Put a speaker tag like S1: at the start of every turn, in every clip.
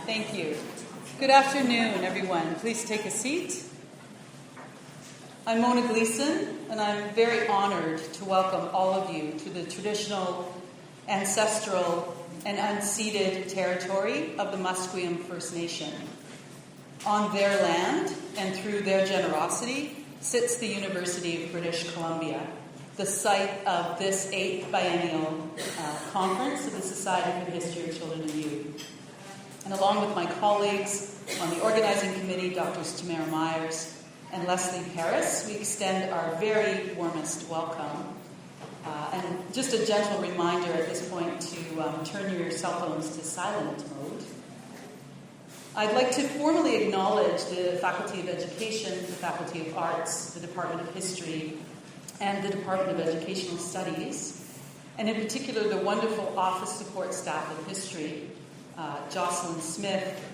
S1: Thank you. Good afternoon, everyone. Please take a seat. I'm Mona Gleason, and I'm very honored to welcome all of you to the traditional, ancestral, and unceded territory of the Musqueam First Nation. On their land, and through their generosity, sits the University of British Columbia, the site of this 8th biennial conference of the Society for the History of Children and Youth. And along with my colleagues on the organizing committee, Drs. Tamara Myers and Leslie Harris, we extend our very warmest welcome. And just a gentle reminder at this point to turn your cell phones to silent mode. I'd like to formally acknowledge the Faculty of Education, the Faculty of Arts, the Department of History, and the Department of Educational Studies, and in particular the wonderful office support staff of history, Jocelyn Smith,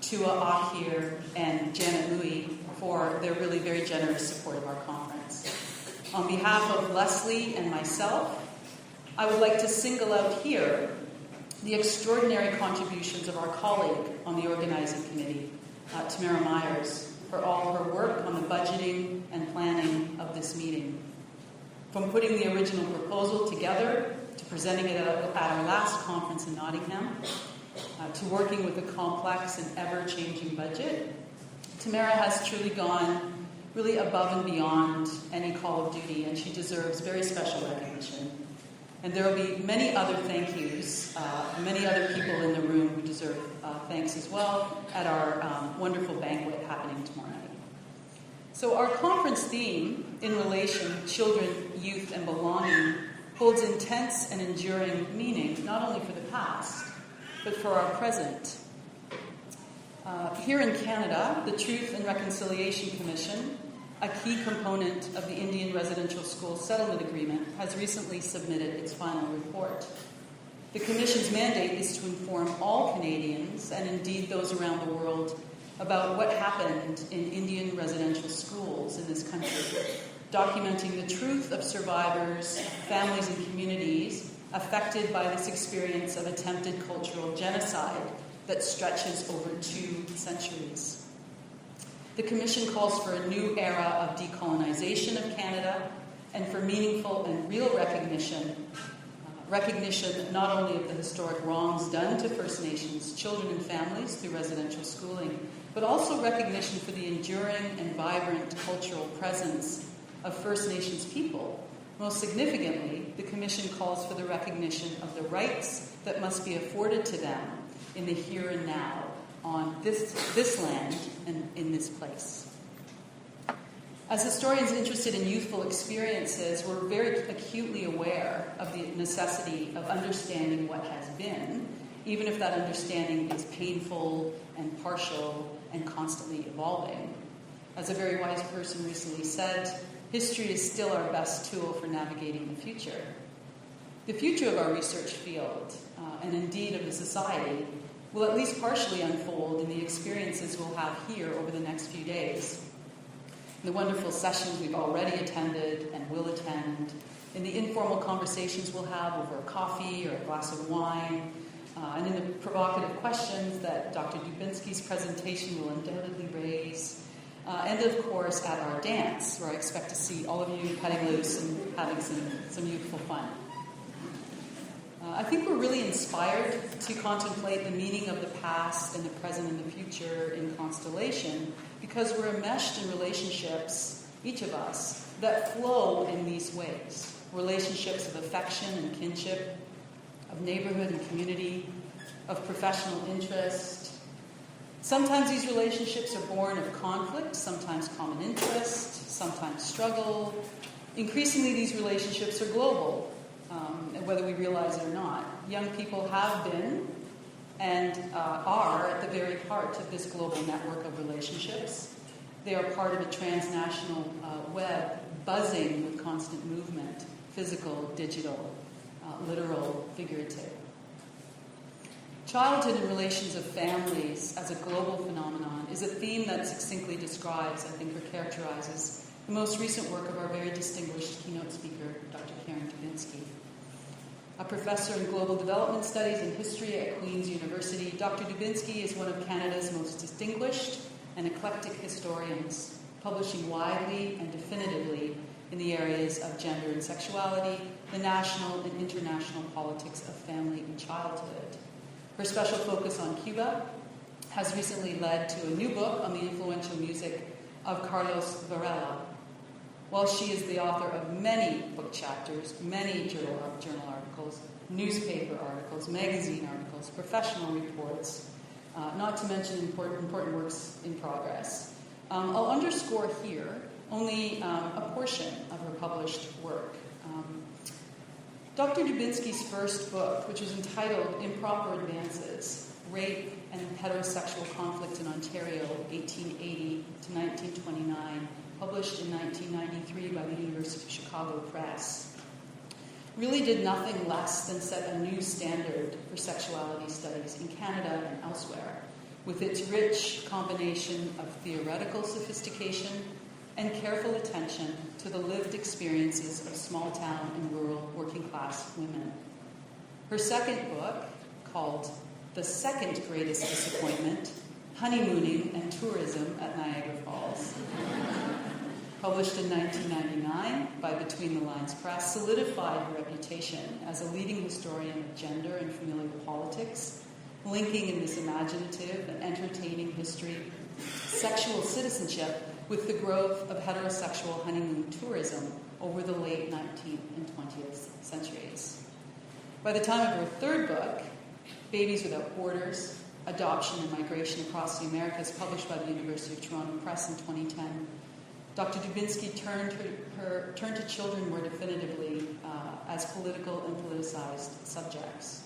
S1: Tua Ahir, and Janet Louie, for their really very generous support of our conference. On behalf of Leslie and myself, I would like to single out here the extraordinary contributions of our colleague on the organizing committee, Tamara Myers, for all her work on the budgeting and planning of this meeting. From putting the original proposal together, to presenting it at our last conference in Nottingham, to working with a complex and ever-changing budget, Tamara has truly gone really above and beyond any call of duty, and she deserves very special recognition. And there will be many other thank yous, many other people in the room who deserve thanks as well at our wonderful banquet happening tomorrow night. So our conference theme in relation to children, youth, and belonging holds intense and enduring meaning, not only for the past, but for our present. Here in Canada, the Truth and Reconciliation Commission, a key component of the Indian Residential School Settlement Agreement, has recently submitted its final report. The Commission's mandate is to inform all Canadians, and indeed those around the world, about what happened in Indian residential schools in this country, documenting the truth of survivors, families, and communities affected by this experience of attempted cultural genocide that stretches over 2 centuries. The Commission calls for a new era of decolonization of Canada and for meaningful and real recognition not only of the historic wrongs done to First Nations children and families through residential schooling, but also recognition for the enduring and vibrant cultural presence of First Nations people. Most significantly, the Commission calls for the recognition of the rights that must be afforded to them in the here and now on this land and in this place. As historians interested in youthful experiences, we're very acutely aware of the necessity of understanding what has been, even if that understanding is painful and partial and constantly evolving. As a very wise person recently said, history is still our best tool for navigating the future. The future of our research field, and indeed of the society, will at least partially unfold in the experiences we'll have here over the next few days. In the wonderful sessions we've already attended and will attend, in the informal conversations we'll have over a coffee or a glass of wine, and in the provocative questions that Dr. Dubinsky's presentation will undoubtedly raise, and of course at our dance, where I expect to see all of you cutting loose and having some youthful fun. I think we're really inspired to contemplate the meaning of the past and the present and the future in constellation because we're enmeshed in relationships, each of us, that flow in these ways. Relationships of affection and kinship, of neighborhood and community, of professional interest. Sometimes these relationships are born of conflict, sometimes common interest, sometimes struggle. Increasingly, these relationships are global. Whether we realize it or not. Young people have been and are at the very heart of this global network of relationships. They are part of a transnational web buzzing with constant movement, physical, digital, literal, figurative. Childhood and relations of families as a global phenomenon is a theme that succinctly describes, I think, or characterizes the most recent work of our very distinguished keynote speaker, Dr. Karen Dubinsky. A professor in global development studies and history at Queen's University, Dr. Dubinsky is one of Canada's most distinguished and eclectic historians, publishing widely and definitively in the areas of gender and sexuality, the national and international politics of family and childhood. Her special focus on Cuba has recently led to a new book on the influential music of Carlos Varela. While she is the author of many book chapters, many journal articles, newspaper articles, magazine articles, professional reports, not to mention important works in progress. I'll underscore here only a portion of her published work. Dr. Dubinsky's first book, which was entitled Improper Advances, Rape and Heterosexual Conflict in Ontario, 1880 to 1929, published in 1993 by the University of Chicago Press, really did nothing less than set a new standard for sexuality studies in Canada and elsewhere, with its rich combination of theoretical sophistication and careful attention to the lived experiences of small-town and rural working-class women. Her second book, called The Second Greatest Disappointment, Honeymooning and Tourism at Niagara Falls, published in 1999 by Between the Lines Press, solidified her reputation as a leading historian of gender and familial politics, linking in this imaginative and entertaining history sexual citizenship with the growth of heterosexual honeymoon tourism over the late 19th and 20th centuries. By the time of her third book, Babies Without Borders, Adoption and Migration Across the Americas, published by the University of Toronto Press in 2010, Dr. Dubinsky turned to children more definitively as political and politicized subjects,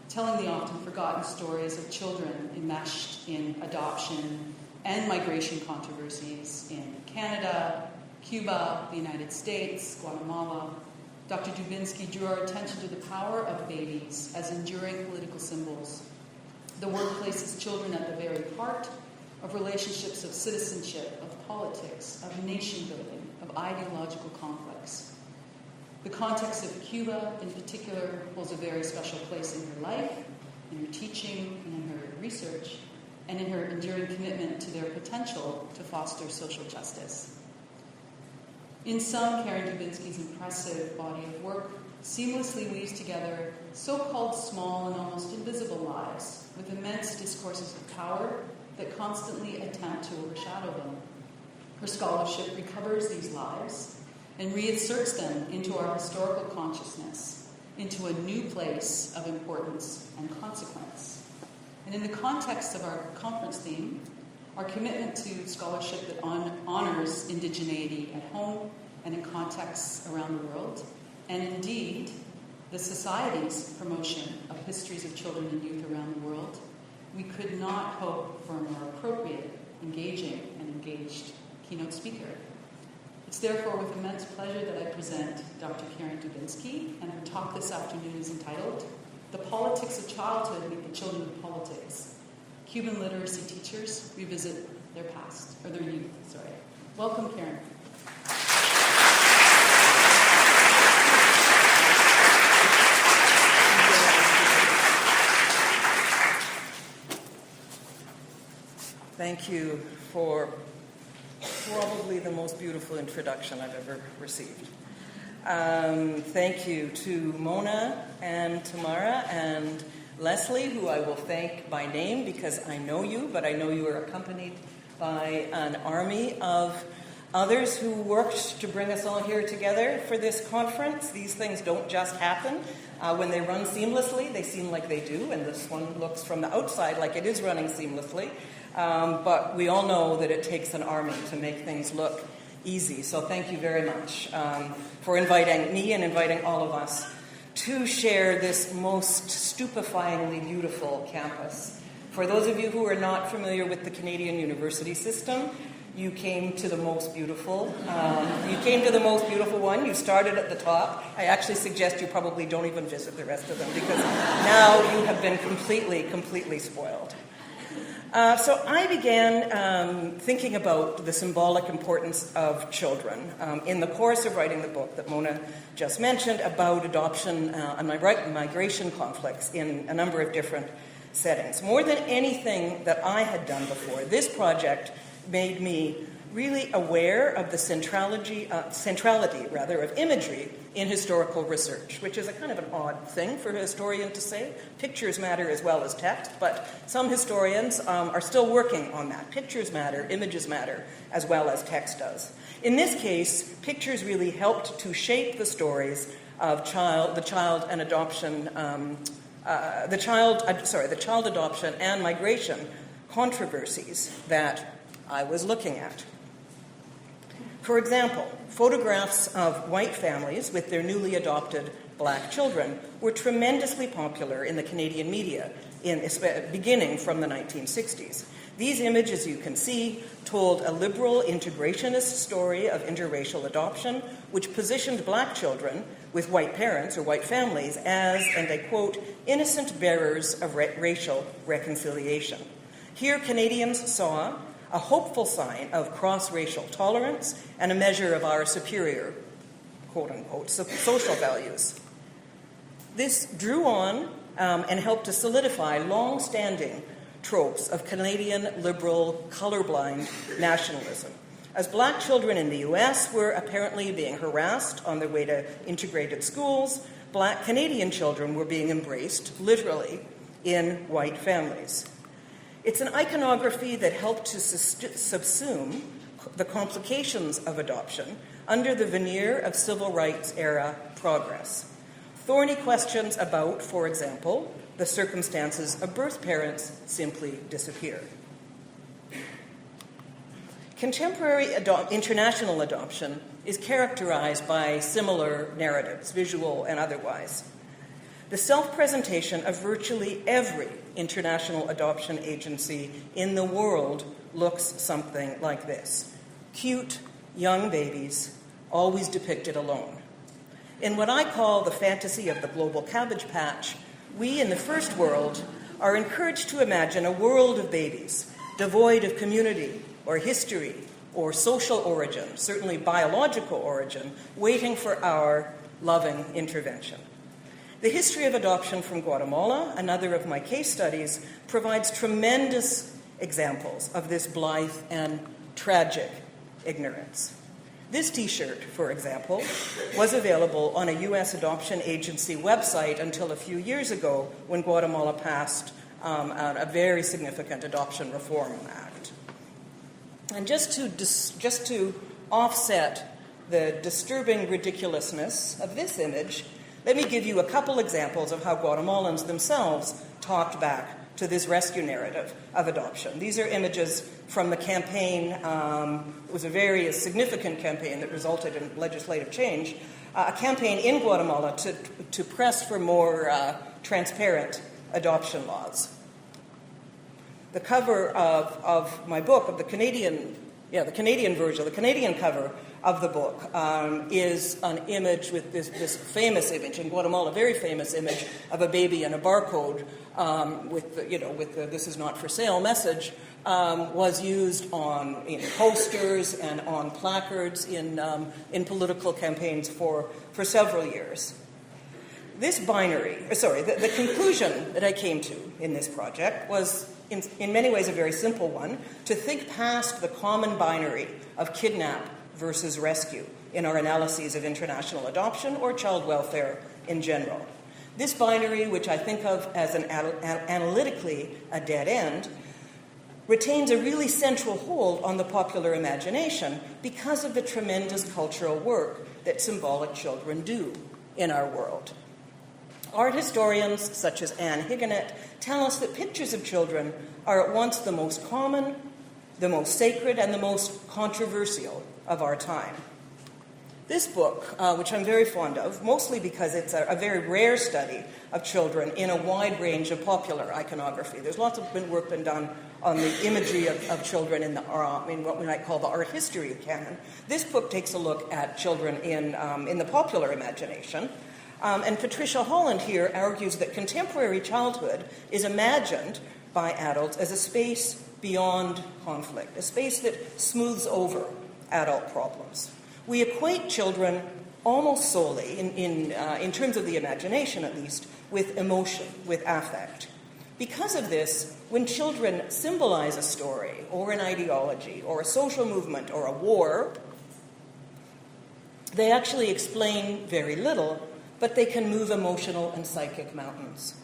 S1: telling the often forgotten stories of children enmeshed in adoption and migration controversies in Canada, Cuba, the United States, Guatemala. Dr. Dubinsky drew our attention to the power of babies as enduring political symbols. The work places children at the very heart of relationships of citizenship, of politics, of nation building, of ideological conflicts. The context of Cuba, in particular, holds a very special place in her life, in her teaching, and in her research, and in her enduring commitment to their potential to foster social justice. In sum, Karen Dubinsky's impressive body of work seamlessly weaves together so-called small and almost invisible lives with immense discourses of power that constantly attempt to overshadow them. Her scholarship recovers these lives and reinserts them into our historical consciousness, into a new place of importance and consequence. And in the context of our conference theme, our commitment to scholarship that honors indigeneity at home and in contexts around the world, and indeed the society's promotion of histories of children and youth around the world, we could not hope for a more appropriate, engaging, and engaged keynote speaker. It's therefore with immense pleasure that I present Dr. Karen Dubinsky, and her talk this afternoon is entitled, The Politics of Childhood Meet the Children of Politics. Cuban literacy teachers revisit their past, or their youth, sorry. Welcome, Karen.
S2: Thank you for probably the most beautiful introduction I've ever received. Thank you to Mona and Tamara and Leslie, who I will thank by name because I know you, but I know you are accompanied by an army of others who worked to bring us all here together for this conference. These things don't just happen. When they run seamlessly, they seem like they do, and this one looks from the outside like it is running seamlessly. But we all know that it takes an army to make things look easy. So thank you very much for inviting me and inviting all of us to share this most stupefyingly beautiful campus. For those of you who are not familiar with the Canadian university system, you came to the most beautiful. One. You started at the top. I actually suggest you probably don't even visit the rest of them because now you have been completely spoiled. So I began thinking about the symbolic importance of children in the course of writing the book that Mona just mentioned about adoption and migration conflicts in a number of different settings. More than anything that I had done before, this project made me really aware of the centrality of imagery in historical research, which is a kind of an odd thing for a historian to say. Pictures matter as well as text, but some historians are still working on that. Pictures matter, images matter, as well as text does. In this case, pictures really helped to shape the stories of the child adoption and migration controversies that I was looking at. For example, photographs of white families with their newly adopted black children were tremendously popular in the Canadian media, beginning from the 1960s. These images, you can see, told a liberal integrationist story of interracial adoption, which positioned black children with white parents or white families as, and I quote, innocent bearers of racial reconciliation. Here, Canadians saw a hopeful sign of cross-racial tolerance and a measure of our superior, quote-unquote, social values. This drew on and helped to solidify long-standing tropes of Canadian liberal, colorblind nationalism. As black children in the U.S. were apparently being harassed on their way to integrated schools, black Canadian children were being embraced, literally, in white families. It's an iconography that helped to subsume the complications of adoption under the veneer of civil rights era progress. Thorny questions about, for example, the circumstances of birth parents simply disappeared. Contemporary international adoption is characterized by similar narratives, visual and otherwise. The self-presentation of virtually every international adoption agency in the world looks something like this. Cute, young babies, always depicted alone. In what I call the fantasy of the global cabbage patch, we in the first world are encouraged to imagine a world of babies, devoid of community or history or social origin, certainly biological origin, waiting for our loving intervention. The history of adoption from Guatemala, another of my case studies, provides tremendous examples of this blithe and tragic ignorance. This T-shirt, for example, was available on a U.S. adoption agency website until a few years ago when Guatemala passed a very significant adoption reform act. And just to offset the disturbing ridiculousness of this image, let me give you a couple examples of how Guatemalans themselves talked back to this rescue narrative of adoption. These are images from the campaign. It was a very significant campaign that resulted in legislative change, a campaign in Guatemala to press for more transparent adoption laws. The cover of my book, of the Canadian version, the Canadian cover of the book is an image with this famous image in Guatemala, a very famous image of a baby and a barcode with the "This is not for sale" message was used in posters and on placards in political campaigns for several years. This the conclusion that I came to in this project was in many ways a very simple one: to think past the common binary of kidnap versus rescue in our analyses of international adoption or child welfare in general. This binary, which I think of as analytically a dead end, retains a really central hold on the popular imagination because of the tremendous cultural work that symbolic children do in our world. Art historians such as Anne Higanet tell us that pictures of children are at once the most common, the most sacred, and the most controversial of our time. This book, which I'm very fond of, mostly because it's a very rare study of children in a wide range of popular iconography. There's lots of work been done on the imagery of children in what we might call the art history canon. This book takes a look at children in the popular imagination. And Patricia Holland here argues that contemporary childhood is imagined by adults as a space beyond conflict, a space that smooths over adult problems. We equate children almost solely, in terms of the imagination at least, with emotion, with affect. Because of this, when children symbolize a story or an ideology or a social movement or a war, they actually explain very little, but they can move emotional and psychic mountains.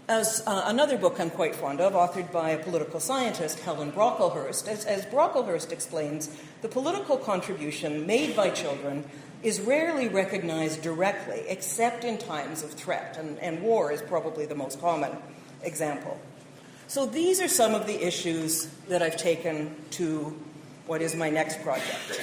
S2: As another book I'm quite fond of, authored by a political scientist, Helen Brocklehurst, as Brocklehurst explains, the political contribution made by children is rarely recognized directly, except in times of threat, and war is probably the most common example. So these are some of the issues that I've taken to what is my next project.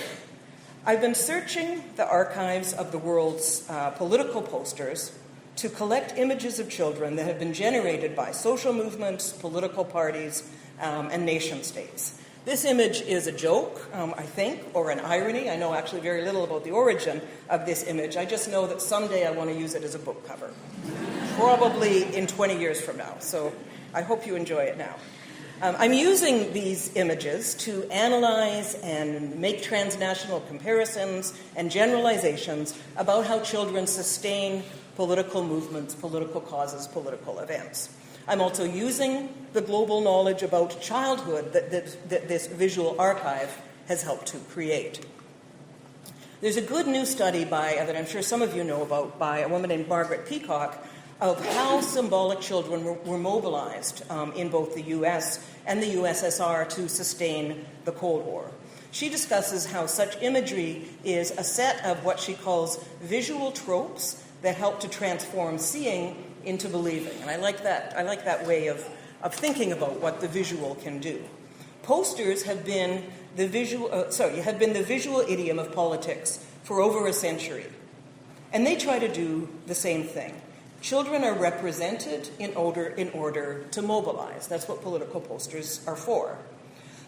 S2: I've been searching the archives of the world's political posters to collect images of children that have been generated by social movements, political parties, and nation states. This image is a joke, I think, or an irony. I know actually very little about the origin of this image. I just know that someday I want to use it as a book cover, probably in 20 years from now. So I hope you enjoy it now. I'm using these images to analyze and make transnational comparisons and generalizations about how children sustain political movements, political causes, political events. I'm also using the global knowledge about childhood that this visual archive has helped to create. There's a good new study that I'm sure some of you know about by a woman named Margaret Peacock of how symbolic children were mobilized in both the U.S. and the USSR to sustain the Cold War. She discusses how such imagery is a set of what she calls visual tropes that help to transform seeing into believing. And I like that way of thinking about what the visual can do. Posters have been the visual idiom of politics for over a century. And they try to do the same thing. Children are represented in order to mobilize. That's what political posters are for.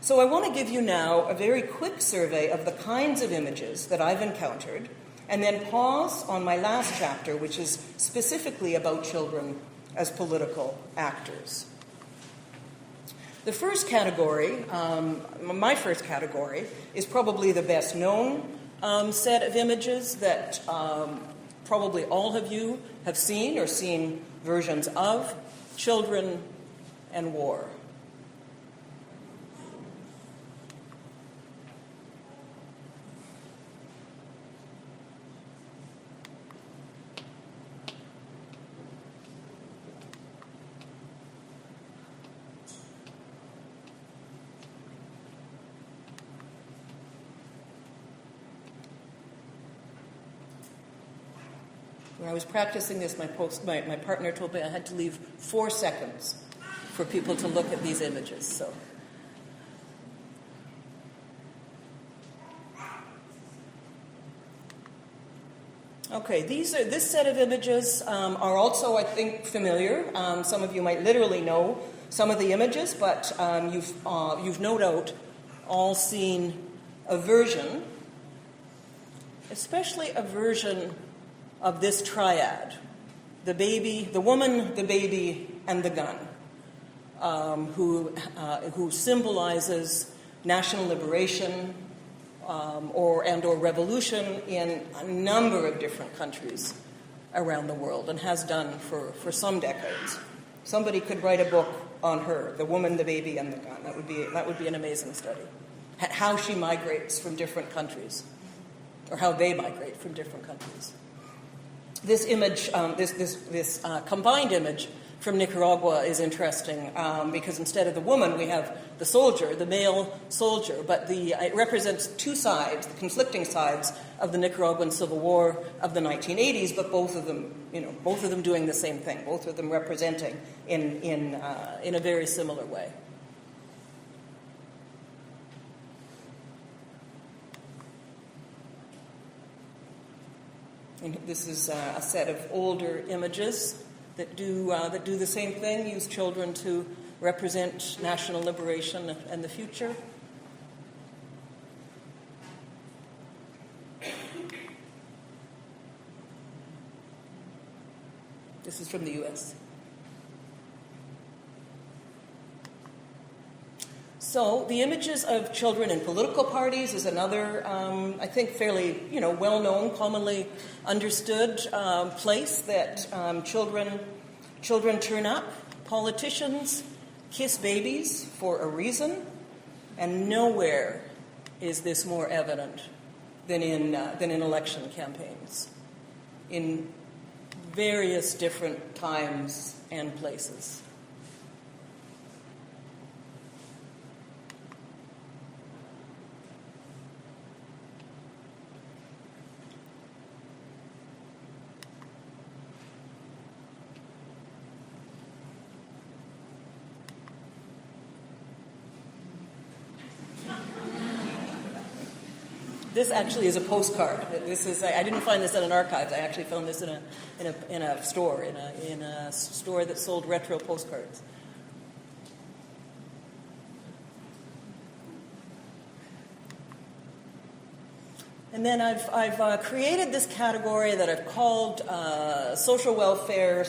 S2: So I want to give you now a very quick survey of the kinds of images that I've encountered, and then pause on my last chapter, which is specifically about children as political actors. The first category, my first category, is probably the best known set of images that probably all of you have seen or seen versions of: children and war. When I was practicing this, my partner told me I had to leave 4 seconds for people to look at these images. So, okay, this set of images are also, I think, familiar. Some of you might literally know some of the images, but you've no doubt all seen a version, especially a version of this triad: the baby, the woman, the baby, and the gun, who symbolizes national liberation or revolution in a number of different countries around the world, and has done for some decades. Somebody could write a book on her, the woman, the baby, and the gun. That would be an amazing study. How she migrates from different countries, or how they migrate from different countries. This image, this combined image from Nicaragua is interesting because instead of the woman, we have the soldier, the male soldier, but it represents two sides, the conflicting sides of the Nicaraguan Civil War of the 1980s, but both of them doing the same thing, both of them representing in a very similar way. And this is a set of older images that do the same thing, use children to represent national liberation and the future. This is from the U.S. So the images of children in political parties is another, I think, fairly well-known, commonly understood place that children turn up. Politicians kiss babies for a reason, and nowhere is this more evident than in election campaigns, in various different times and places. This actually is a postcard. I didn't find this in an archive. I actually found this in a store that sold retro postcards. And then I've created this category that I've called social welfare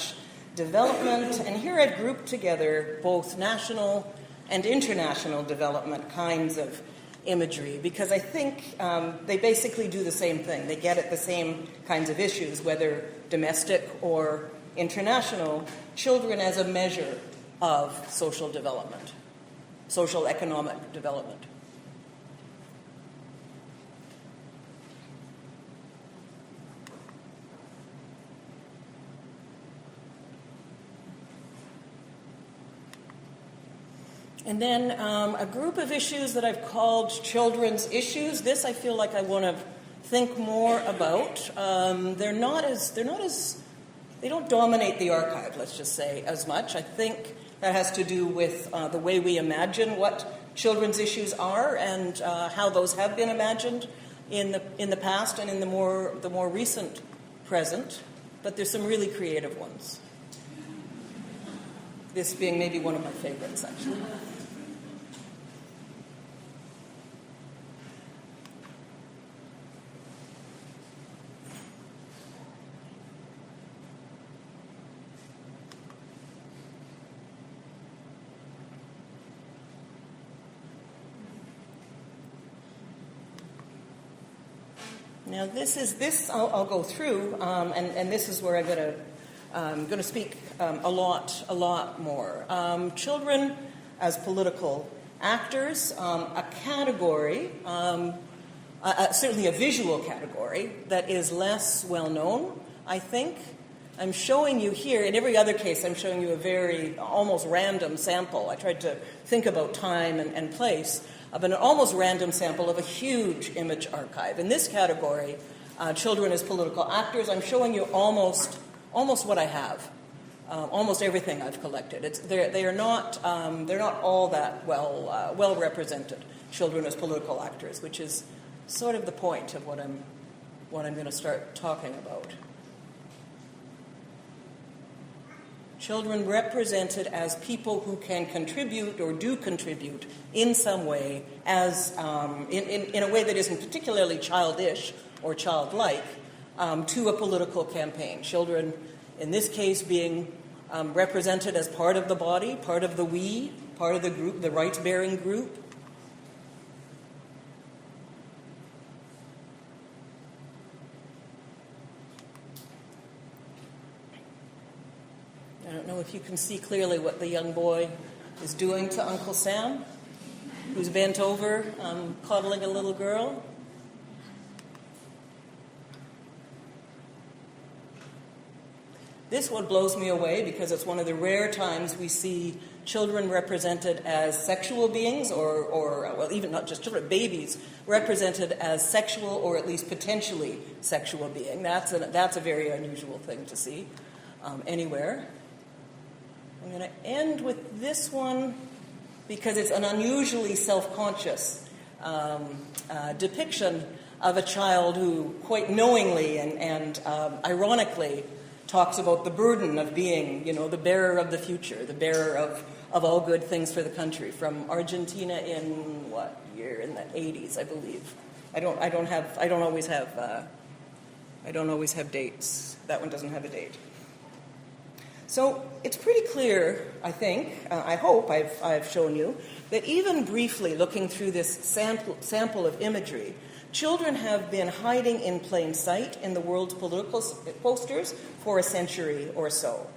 S2: / development, and here I've grouped together both national and international development kinds of imagery, because I think they basically do the same thing. They get at the same kinds of issues, whether domestic or international. Children as a measure of social development, social economic development. And then a group of issues that I've called children's issues. This I feel like I want to think more about. They don't dominate the archive, let's just say, as much. I think that has to do with the way we imagine what children's issues are and how those have been imagined in the past and in the more recent present. But there's some really creative ones. This being maybe one of my favorites, actually. Now I'll go through, and this is where I'm going to speak a lot more. Children as political actors, a category, certainly a visual category that is less well known, I think. I'm showing you here, in every other case, I'm showing you a very almost random sample. I tried to think about time and place of an almost random sample of a huge image archive. In this category, children as political actors, I'm showing you almost what I have, almost everything I've collected. They're not all that well represented. Children as political actors, which is sort of the point of what I'm going to start talking about. Children represented as people who can contribute or do contribute in some way, as in a way that isn't particularly childish or childlike, to a political campaign. Children, in this case, being represented as part of the body, part of the we, part of the group, the rights-bearing group. I don't know if you can see clearly what the young boy is doing to Uncle Sam, who's bent over, coddling a little girl. This one blows me away because it's one of the rare times we see children represented as sexual beings, or even not just children, babies represented as sexual or at least potentially sexual being. That's a very unusual thing to see anywhere. I'm going to end with this one because it's an unusually self-conscious depiction of a child who quite knowingly and ironically talks about the burden of being, the bearer of the future, the bearer of all good things for the country, from Argentina in what year? In the 80s, I believe. I don't always have dates. That one doesn't have a date. So it's pretty clear, I think, I hope I've shown you, that even briefly looking through this sample of imagery, children have been hiding in plain sight in the world's political posters for a century or so.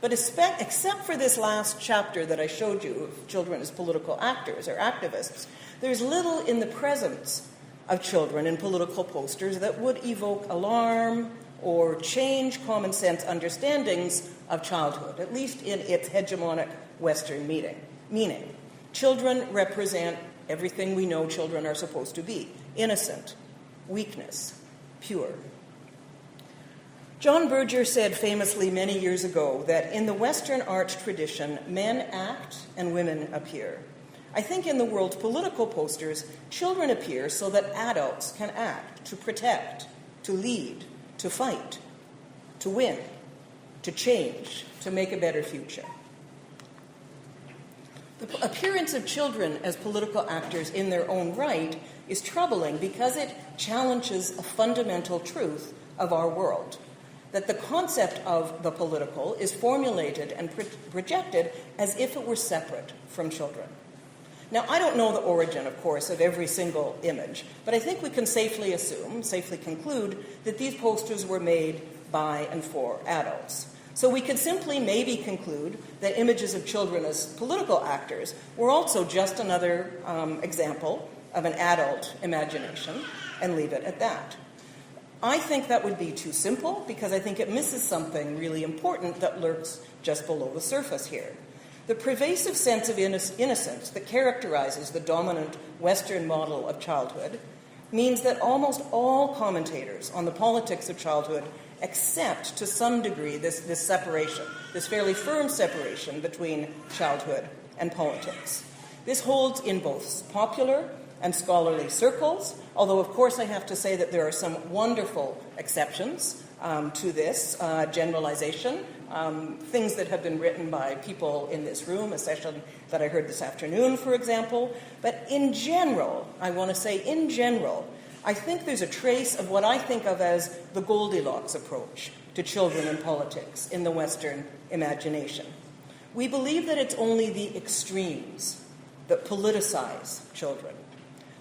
S2: But except for this last chapter that I showed you of children as political actors or activists, there's little in the presence of children in political posters that would evoke alarm or change common sense understandings of childhood, at least in its hegemonic Western meaning. Children represent everything we know children are supposed to be: innocent, weakness, pure. John Berger said famously many years ago that in the Western art tradition, men act and women appear. I think in the world's political posters, children appear so that adults can act, to protect, to lead, to fight, to win, to change, to make a better future. The appearance of children as political actors in their own right is troubling because it challenges a fundamental truth of our world, that the concept of the political is formulated and projected as if it were separate from children. Now, I don't know the origin, of course, of every single image, but I think we can safely conclude that these posters were made by and for adults. So we could simply maybe conclude that images of children as political actors were also just another example of an adult imagination, and leave it at that. I think that would be too simple because I think it misses something really important that lurks just below the surface here. The pervasive sense of innocence that characterizes the dominant Western model of childhood means that almost all commentators on the politics of childhood accept to some degree this separation, this fairly firm separation between childhood and politics. This holds in both popular and scholarly circles, although of course I have to say that there are some wonderful exceptions to this generalization, things that have been written by people in this room, a session that I heard this afternoon, for example. But in general, I want to say in general, I think there's a trace of what I think of as the Goldilocks approach to children and politics in the Western imagination. We believe that it's only the extremes that politicize children.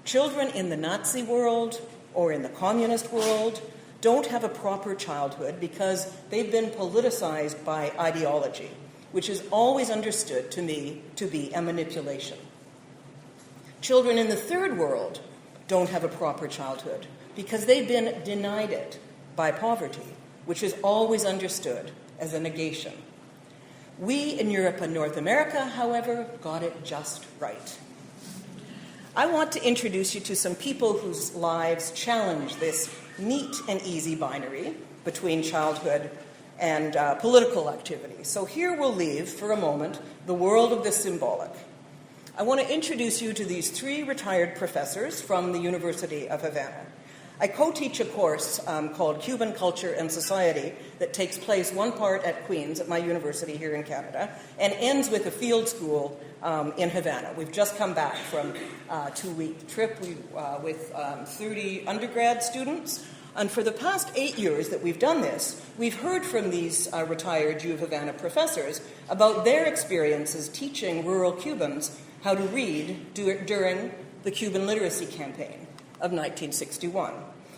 S2: Children in the Nazi world or in the communist world don't have a proper childhood because they've been politicized by ideology, which is always understood to me to be a manipulation. Children in the third world don't have a proper childhood because they've been denied it by poverty, which is always understood as a negation. We in Europe and North America, however, got it just right. I want to introduce you to some people whose lives challenge this neat and easy binary between childhood and political activity. So here we'll leave, for a moment, the world of the symbolic. I want to introduce you to these three retired professors from the University of Havana. I co-teach a course called Cuban Culture and Society that takes place one part at Queen's, at my university here in Canada, and ends with a field school in Havana. We've just come back from a 2-week trip with 30 undergrad students. And for the past 8 years that we've done this, we've heard from these retired U of Havana professors about their experiences teaching rural Cubans how to read during the Cuban literacy campaign of 1961.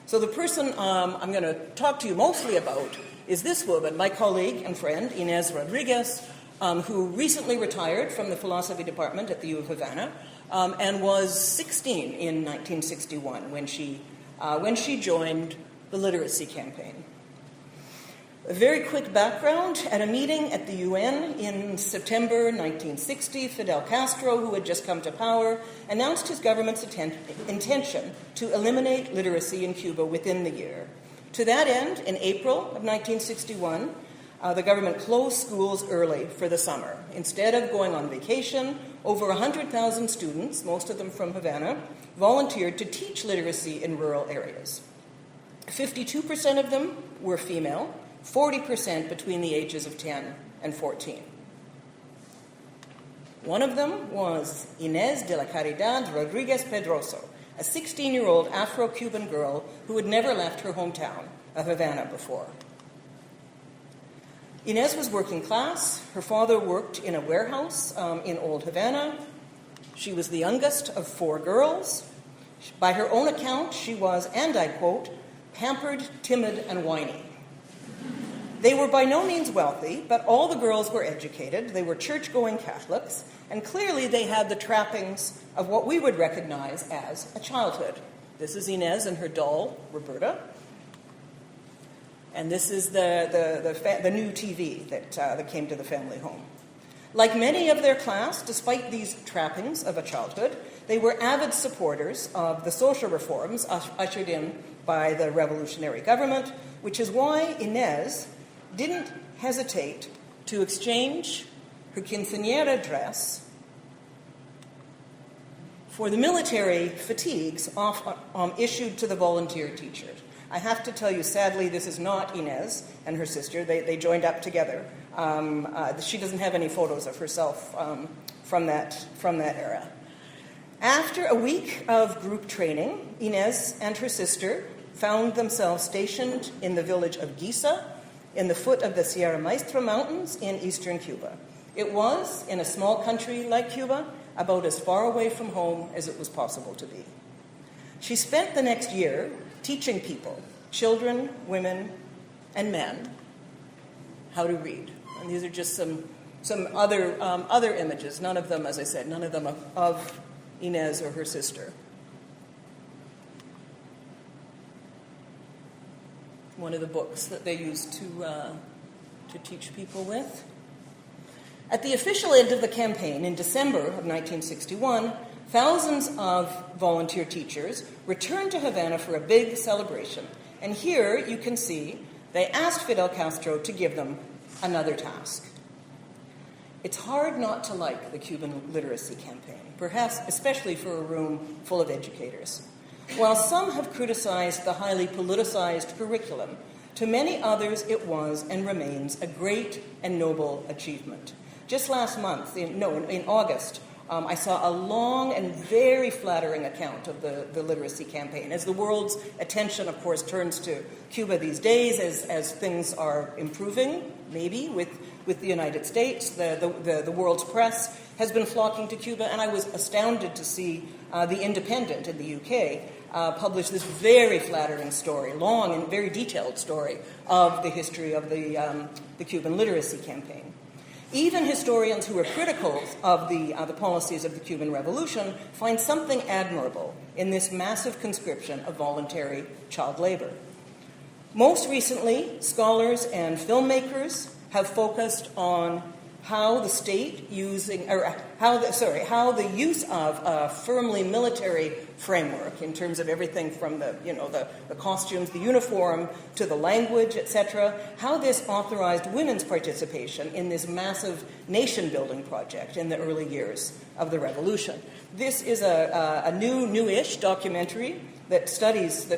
S2: So the person I'm going to talk to you mostly about is this woman, my colleague and friend, Inez Rodriguez, who recently retired from the philosophy department at the U of Havana and was 16 in 1961 when she joined the literacy campaign. A very quick background: at a meeting at the UN in September 1960, Fidel Castro, who had just come to power, announced his government's intention to eliminate literacy in Cuba within the year. To that end, in April of 1961, the government closed schools early for the summer. Instead of going on vacation, over 100,000 students, most of them from Havana, volunteered to teach literacy in rural areas. 52% of them were female, 40% between the ages of 10 and 14. One of them was Inés de la Caridad Rodríguez Pedroso, a 16-year-old Afro-Cuban girl who had never left her hometown of Havana before. Inez was working class. Her father worked in a warehouse in Old Havana. She was the youngest of 4 girls. By her own account, she was, and I quote, pampered, timid, and whiny. They were by no means wealthy, but all the girls were educated. They were church-going Catholics, and clearly they had the trappings of what we would recognize as a childhood. This is Inez and her doll, Roberta. And this is the new TV that came to the family home. Like many of their class, despite these trappings of a childhood, they were avid supporters of the social reforms ushered in by the revolutionary government, which is why Inez didn't hesitate to exchange her quinceañera dress for the military fatigues issued to the volunteer teachers. I have to tell you, sadly, this is not Inez and her sister. They joined up together. She doesn't have any photos of herself from that era. After a week of group training, Inez and her sister found themselves stationed in the village of Giza, in the foot of the Sierra Maestra Mountains in eastern Cuba. It was, in a small country like Cuba, about as far away from home as it was possible to be. She spent the next year teaching people, children, women, and men, how to read. And these are just some other images, none of them, as I said, none of them of Inez or her sister. One of the books that they used to teach people with. At the official end of the campaign in December of 1961, thousands of volunteer teachers returned to Havana for a big celebration. And here you can see they asked Fidel Castro to give them another task. It's hard not to like the Cuban literacy campaign, perhaps especially for a room full of educators. While some have criticized the highly politicized curriculum, to many others it was and remains a great and noble achievement. Just last month, in August, I saw a long and very flattering account of the literacy campaign. As the world's attention, of course, turns to Cuba these days, as things are improving, maybe, with the United States, the world's press has been flocking to Cuba, and I was astounded to see The Independent in the UK publish this very flattering story, long and very detailed story of the history of the Cuban literacy campaign. Even historians who are critical of the policies of the Cuban Revolution find something admirable in this massive conscription of voluntary child labor. Most recently, scholars and filmmakers have focused on how the use of a firmly military framework, in terms of everything from the costumes, the uniform, to the language, etc., how this authorized women's participation in this massive nation-building project in the early years of the revolution. This is a newish documentary that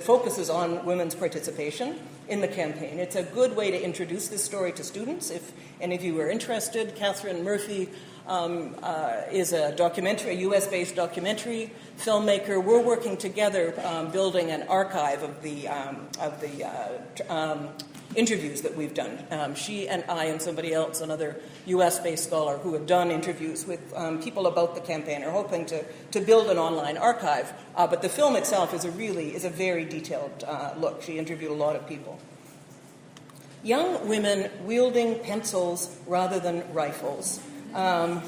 S2: focuses on women's participation in the campaign. It's a good way to introduce this story to students. If any of you are interested, Catherine Murphy is a U.S.-based documentary filmmaker. We're working together building an archive of the interviews that we've done. She and I and somebody else, another U.S.-based scholar who have done interviews with people about the campaign, are hoping to build an online archive. But the film itself is a very detailed look. She interviewed a lot of people. Young women wielding pencils rather than rifles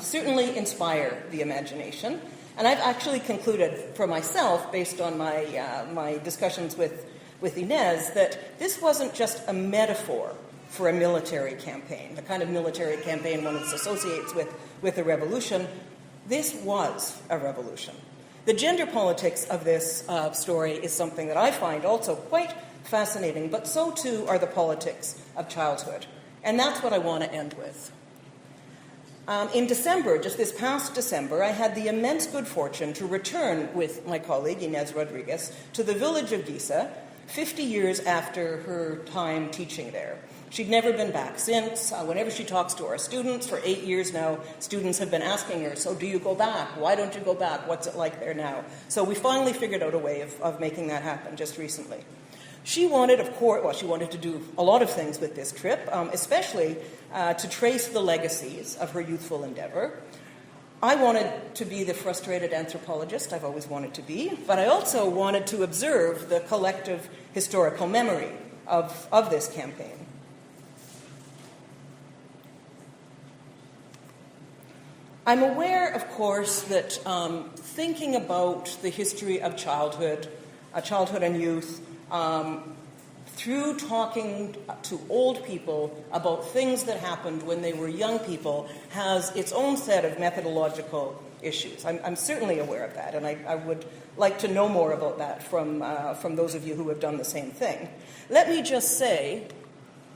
S2: certainly inspire the imagination. And I've actually concluded for myself, based on my discussions with Inez, that this wasn't just a metaphor for a military campaign, the kind of military campaign one associates with a revolution. This was a revolution. The gender politics of this story is something that I find also quite fascinating, but so too are the politics of childhood. And that's what I want to end with. In December, just this past December, I had the immense good fortune to return with my colleague, Inez Rodriguez, to the village of Giza, 50 years after her time teaching there. She'd never been back since. Whenever she talks to our students, for 8 years now, students have been asking her, so do you go back? Why don't you go back? What's it like there now? So we finally figured out a way of making that happen just recently. She wanted, of course, well, she wanted to do a lot of things with this trip, especially to trace the legacies of her youthful endeavor. I wanted to be the frustrated anthropologist I've always wanted to be, but I also wanted to observe the collective historical memory of this campaign. I'm aware, of course, that thinking about the history of childhood and youth, through talking to old people about things that happened when they were young people, has its own set of methodological issues. I'm certainly aware of that, and I would like to know more about that from those of you who have done the same thing. Let me just say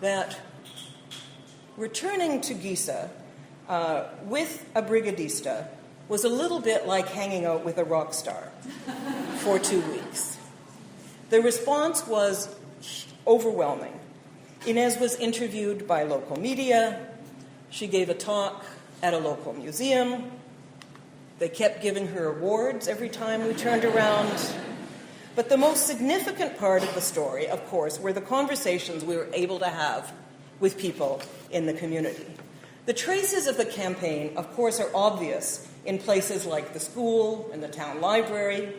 S2: that returning to Giza with a brigadista was a little bit like hanging out with a rock star for 2 weeks. The response was overwhelming. Inez was interviewed by local media. She gave a talk at a local museum. They kept giving her awards every time we turned around. But the most significant part of the story, of course, were the conversations we were able to have with people in the community. The traces of the campaign, of course, are obvious in places like the school and the town library.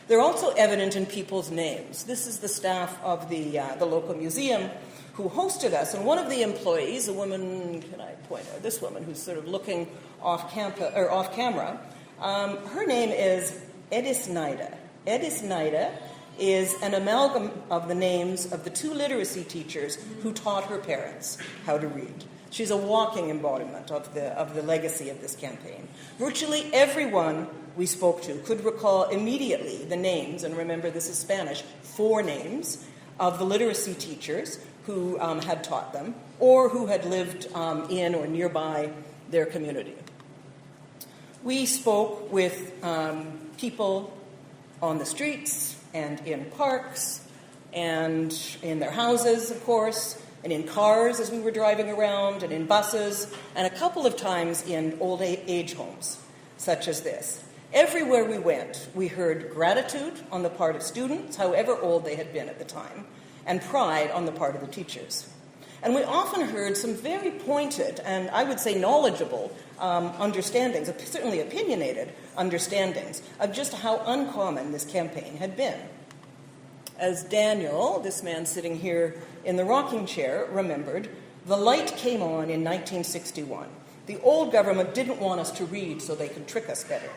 S2: They're also evident in people's names. This is the staff of the local museum who hosted us, and one of the employees, a woman, can I point out, this woman who's sort of looking off camera, her name is Schneider. Schneider is an amalgam of the names of the 2 literacy teachers who taught her parents how to read. She's a walking embodiment of the legacy of this campaign. Virtually everyone we spoke to could recall immediately the names, and remember this is Spanish, 4 names of the literacy teachers who had taught them or who had lived in or nearby their community. We spoke with people on the streets and in parks and in their houses, of course, and in cars as we were driving around, and in buses, and a couple of times in old age homes, such as this. Everywhere we went, we heard gratitude on the part of students, however old they had been at the time, and pride on the part of the teachers. And we often heard some very pointed and, I would say, knowledgeable understandings, certainly opinionated understandings, of just how uncommon this campaign had been. As Daniel, this man sitting here in the rocking chair, remembered, the light came on in 1961. The old government didn't want us to read so they could trick us better.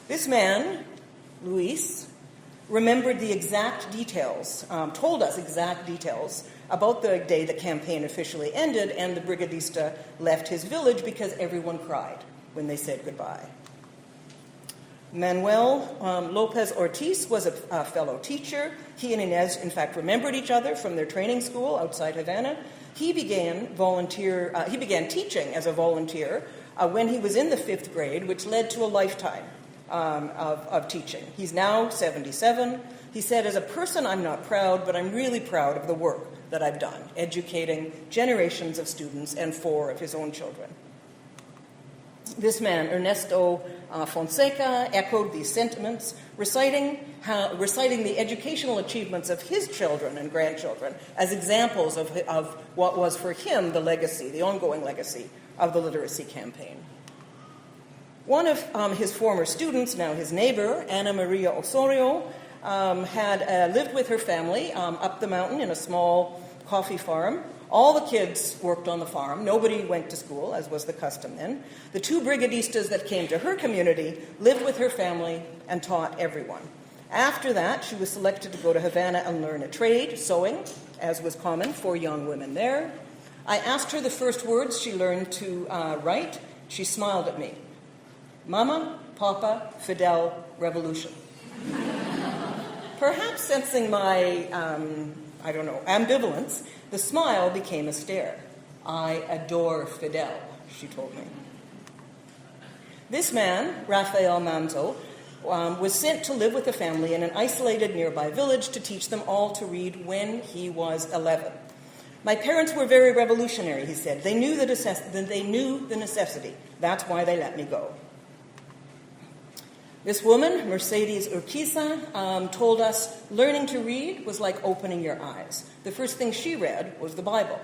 S2: This man, Luis, remembered the exact details, told us exact details about the day the campaign officially ended and the brigadista left his village because everyone cried when they said goodbye. Manuel Lopez Ortiz was a fellow teacher. He and Inez, in fact, remembered each other from their training school outside Havana. He began teaching as a volunteer when he was in the 5th grade, which led to a lifetime of teaching. He's now 77. He said, as a person, I'm not proud, but I'm really proud of the work that I've done, educating generations of students and 4 of his own children. This man, Ernesto Fonseca, echoed these sentiments, reciting the educational achievements of his children and grandchildren as examples of what was for him the legacy, the ongoing legacy of the literacy campaign. One of his former students, now his neighbor, Ana Maria Osorio, had lived with her family up the mountain in a small coffee farm. All the kids worked on the farm. Nobody went to school, as was the custom then. The 2 brigadistas that came to her community lived with her family and taught everyone. After that, she was selected to go to Havana and learn a trade, sewing, as was common for young women there. I asked her the first words she learned to write. She smiled at me. Mama, Papa, Fidel, Revolution. Perhaps sensing my, ambivalence, the smile became a stare. I adore Fidel, she told me. This man, Rafael Manzo, was sent to live with a family in an isolated nearby village to teach them all to read when he was 11. My parents were very revolutionary, he said. They knew the necessity. That's why they let me go. This woman, Mercedes Urquiza, told us learning to read was like opening your eyes. The first thing she read was the Bible.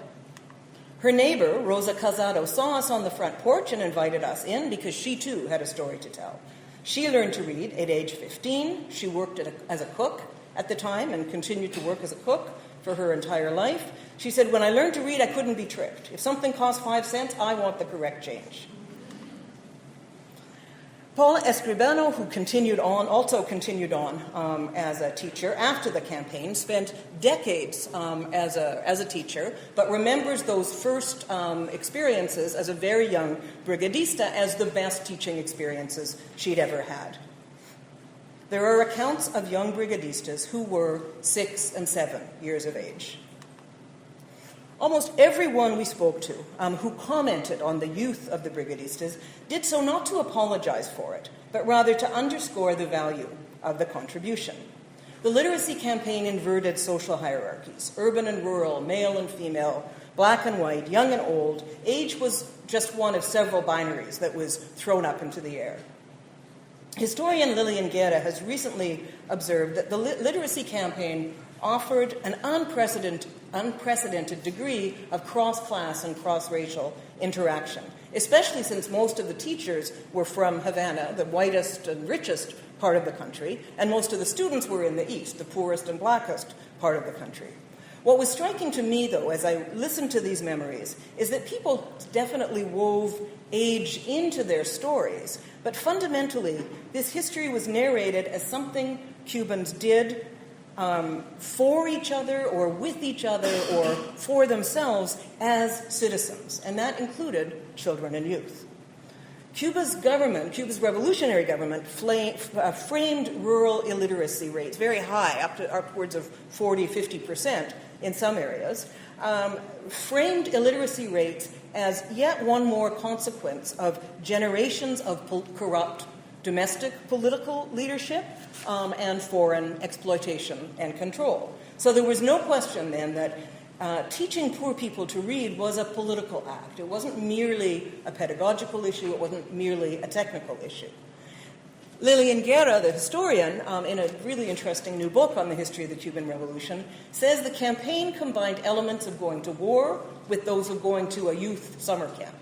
S2: Her neighbor, Rosa Casado, saw us on the front porch and invited us in because she too had a story to tell. She learned to read at age 15. She worked as a cook at the time and continued to work as a cook for her entire life. She said, when I learned to read, I couldn't be tricked. If something cost 5 cents, I want the correct change. Paula Escribano, who also continued on as a teacher after the campaign, spent decades as a teacher, but remembers those first experiences as a very young brigadista as the best teaching experiences she'd ever had. There are accounts of young brigadistas who were 6 and 7 years of age. Almost everyone we spoke to who commented on the youth of the brigadistas did so not to apologize for it, but rather to underscore the value of the contribution. The literacy campaign inverted social hierarchies, urban and rural, male and female, black and white, young and old. Age was just one of several binaries that was thrown up into the air. Historian Lillian Guerra has recently observed that the literacy campaign offered an unprecedented degree of cross-class and cross-racial interaction, especially since most of the teachers were from Havana, the whitest and richest part of the country, and most of the students were in the East, the poorest and blackest part of the country. What was striking to me, though, as I listened to these memories, is that people definitely wove age into their stories, but fundamentally, this history was narrated as something Cubans did for each other or with each other or for themselves as citizens, and that included children and youth. Cuba's revolutionary government framed rural illiteracy rates very high, up to upwards of 40-50% in some areas, framed illiteracy rates as yet one more consequence of generations of corrupt domestic political leadership and foreign exploitation and control. So there was no question then that teaching poor people to read was a political act. It wasn't merely a pedagogical issue. It wasn't merely a technical issue. Lillian Guerra, the historian, in a really interesting new book on the history of the Cuban Revolution, says the campaign combined elements of going to war with those of going to a youth summer camp.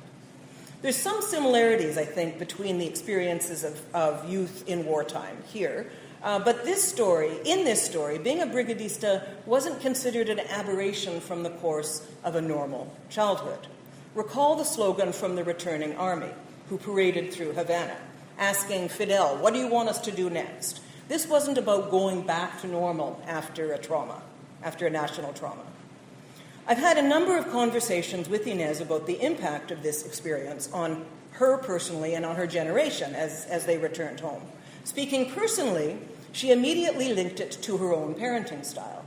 S2: There's some similarities, I think, between the experiences of youth in wartime here. But in this story, being a brigadista wasn't considered an aberration from the course of a normal childhood. Recall the slogan from the returning army, who paraded through Havana, asking Fidel, what do you want us to do next? This wasn't about going back to normal after a national trauma. I've had a number of conversations with Inez about the impact of this experience on her personally and on her generation as they returned home. Speaking personally, she immediately linked it to her own parenting style.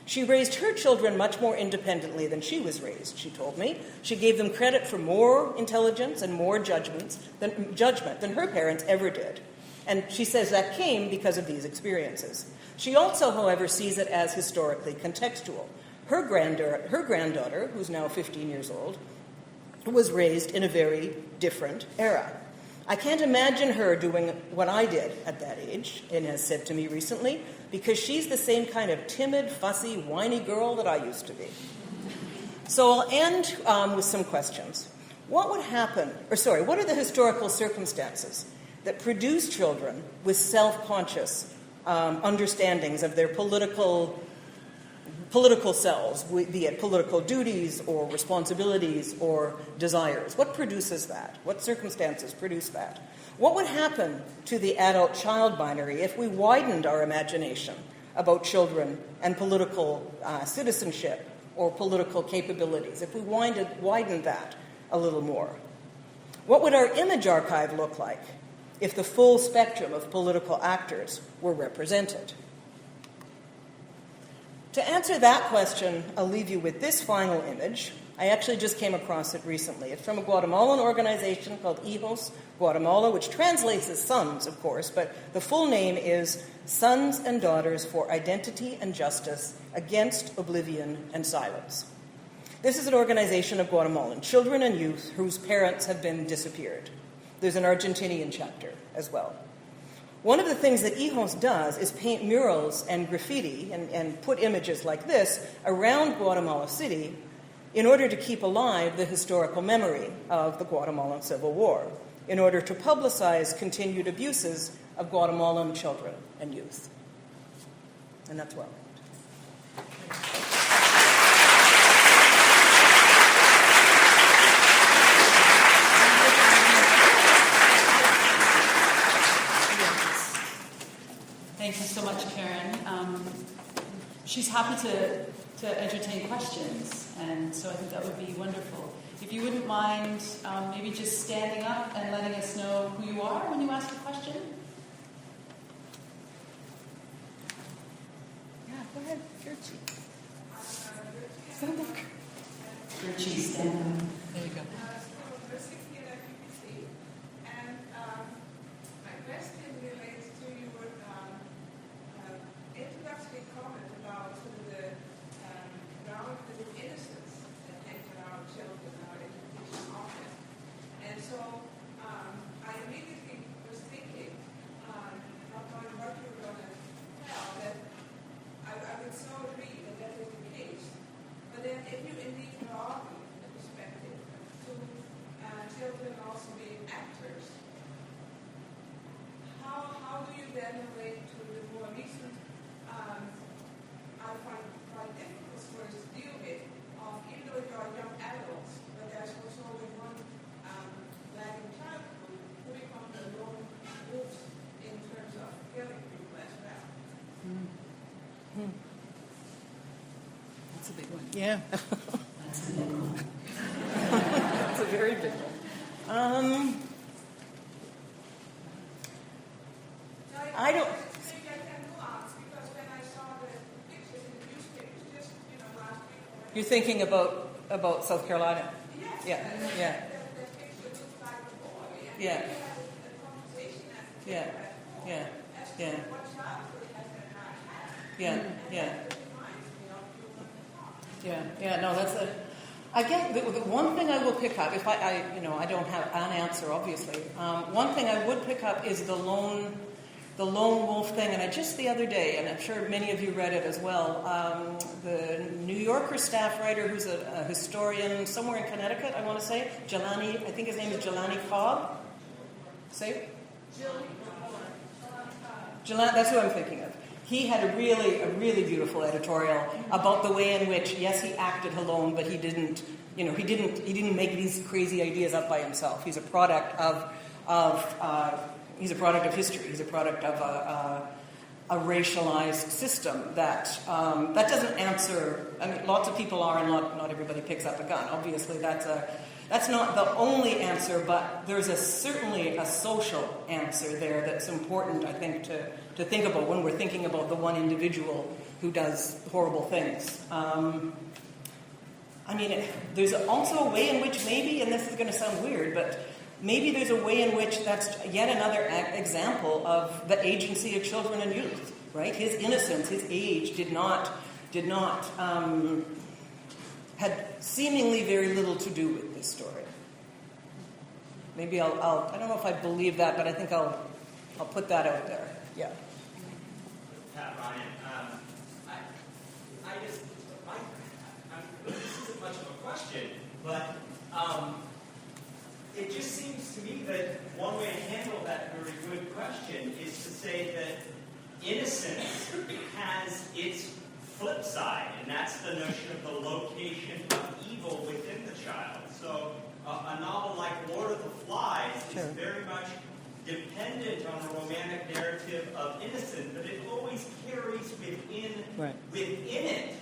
S2: She raised her children much more independently than she was raised, she told me. She gave them credit for more intelligence and more judgment than her parents ever did. And she says that came because of these experiences. She also, however, sees it as historically contextual. Her granddaughter, who's now 15 years old, was raised in a very different era. I can't imagine her doing what I did at that age, Inez said to me recently, because she's the same kind of timid, fussy, whiny girl that I used to be. So I'll end with some questions. What are the historical circumstances that produce children with self-conscious understandings of their political selves, be it political duties or responsibilities or desires? What produces that? What circumstances produce that? What would happen to the adult-child binary if we widened our imagination about children and political citizenship or political capabilities, if we widened that a little more? What would our image archive look like if the full spectrum of political actors were represented? To answer that question, I'll leave you with this final image. I actually just came across it recently. It's from a Guatemalan organization called Hijos Guatemala, which translates as sons, of course, but the full name is Sons and Daughters for Identity and Justice Against Oblivion and Silence. This is an organization of Guatemalan children and youth whose parents have been disappeared. There's an Argentinian chapter as well. One of the things that EHOS does is paint murals and graffiti and put images like this around Guatemala City in order to keep alive the historical memory of the Guatemalan Civil War, in order to publicize continued abuses of Guatemalan children and youth. And that's where
S1: Thank you so much, Karen. She's happy to entertain questions, and so I think that would be wonderful. If you wouldn't mind maybe just standing up and letting us know who you are when you ask a question. Yeah, go ahead, Gertrude. Stand up. Gertrude, stand up. There you go. That's a big one.
S2: Yeah.
S1: That's a big one.
S2: That's a very big one. I don't. You're thinking about South Carolina? Yeah. Yeah. Yeah. Yeah. Yeah. Yeah. Yeah. Yeah. Yeah. No, that's a. Again, the one thing I will pick up, if I don't have an answer, obviously. One thing I would pick up is the lone wolf thing, and I just the other day, and I'm sure many of you read it as well. The New Yorker staff writer, who's a historian somewhere in Connecticut, I want to say, Jelani. I think his name is Jelani Cobb. Say. Jelani. That's who I'm thinking of. He had a really beautiful editorial about the way in which, yes, he acted alone, but he didn't make these crazy ideas up by himself. He's a product of history. He's a product of a racialized system that doesn't answer. I mean, lots of people are, and not everybody picks up a gun. Obviously, that's not the only answer, but there's certainly a social answer there that's important, I think, to think about when we're thinking about the one individual who does horrible things. There's also a way in which maybe, and this is going to sound weird, but maybe there's a way in which that's yet another example of the agency of children and youth, right? His innocence, his age had seemingly very little to do with this story. Maybe I don't know if I believe that, but I think I'll put that out there. Yeah.
S3: Pat Ryan, this isn't much of a question, but it just seems to me that one way to handle that very good question is to say that innocence has its flip side, and that's the notion of the location of evil within the child. So a novel like Lord of the Flies is very much dependent on a romantic narrative of innocence, but it always carries within it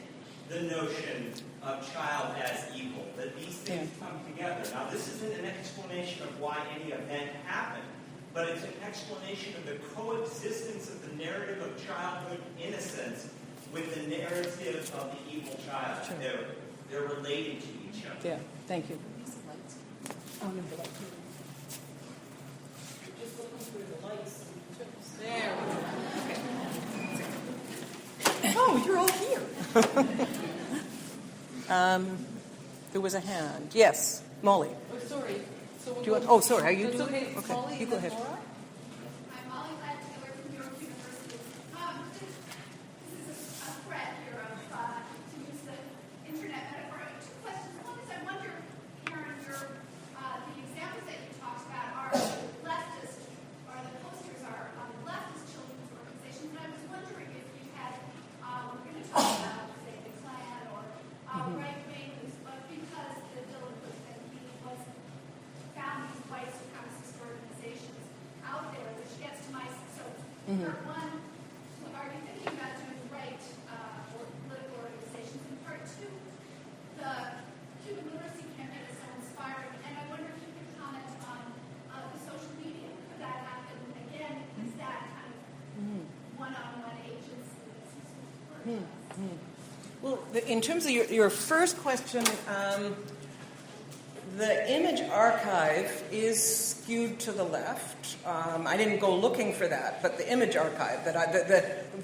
S3: the notion of child as evil, that these things come together. Now, this isn't an explanation of why any event happened, but it's an explanation of the coexistence of the narrative of childhood innocence with the narrative of the evil child.
S2: Sure.
S3: They're related to each other.
S2: Yeah, thank you.
S1: There we go.
S2: Oh, you're all here. There was a hand. Yes, Molly.
S1: Oh, sorry. So
S2: Do you want? Oh, sorry. Are you
S1: That's
S2: doing?
S1: okay.
S2: Okay,
S1: Molly,
S2: you go ahead.
S1: Laura?
S4: I'm Molly Taylor
S2: Mm-hmm.
S4: Part one, are you thinking about doing right or political organizations? And part two, the Cuban literacy campaign is so inspiring, and I wonder if you could comment on the social media. Could that happen again? Is that kind of one-on-one agency?
S2: Well, in terms of your first question, the image archive is skewed to the left. I didn't go looking for that, but the image archive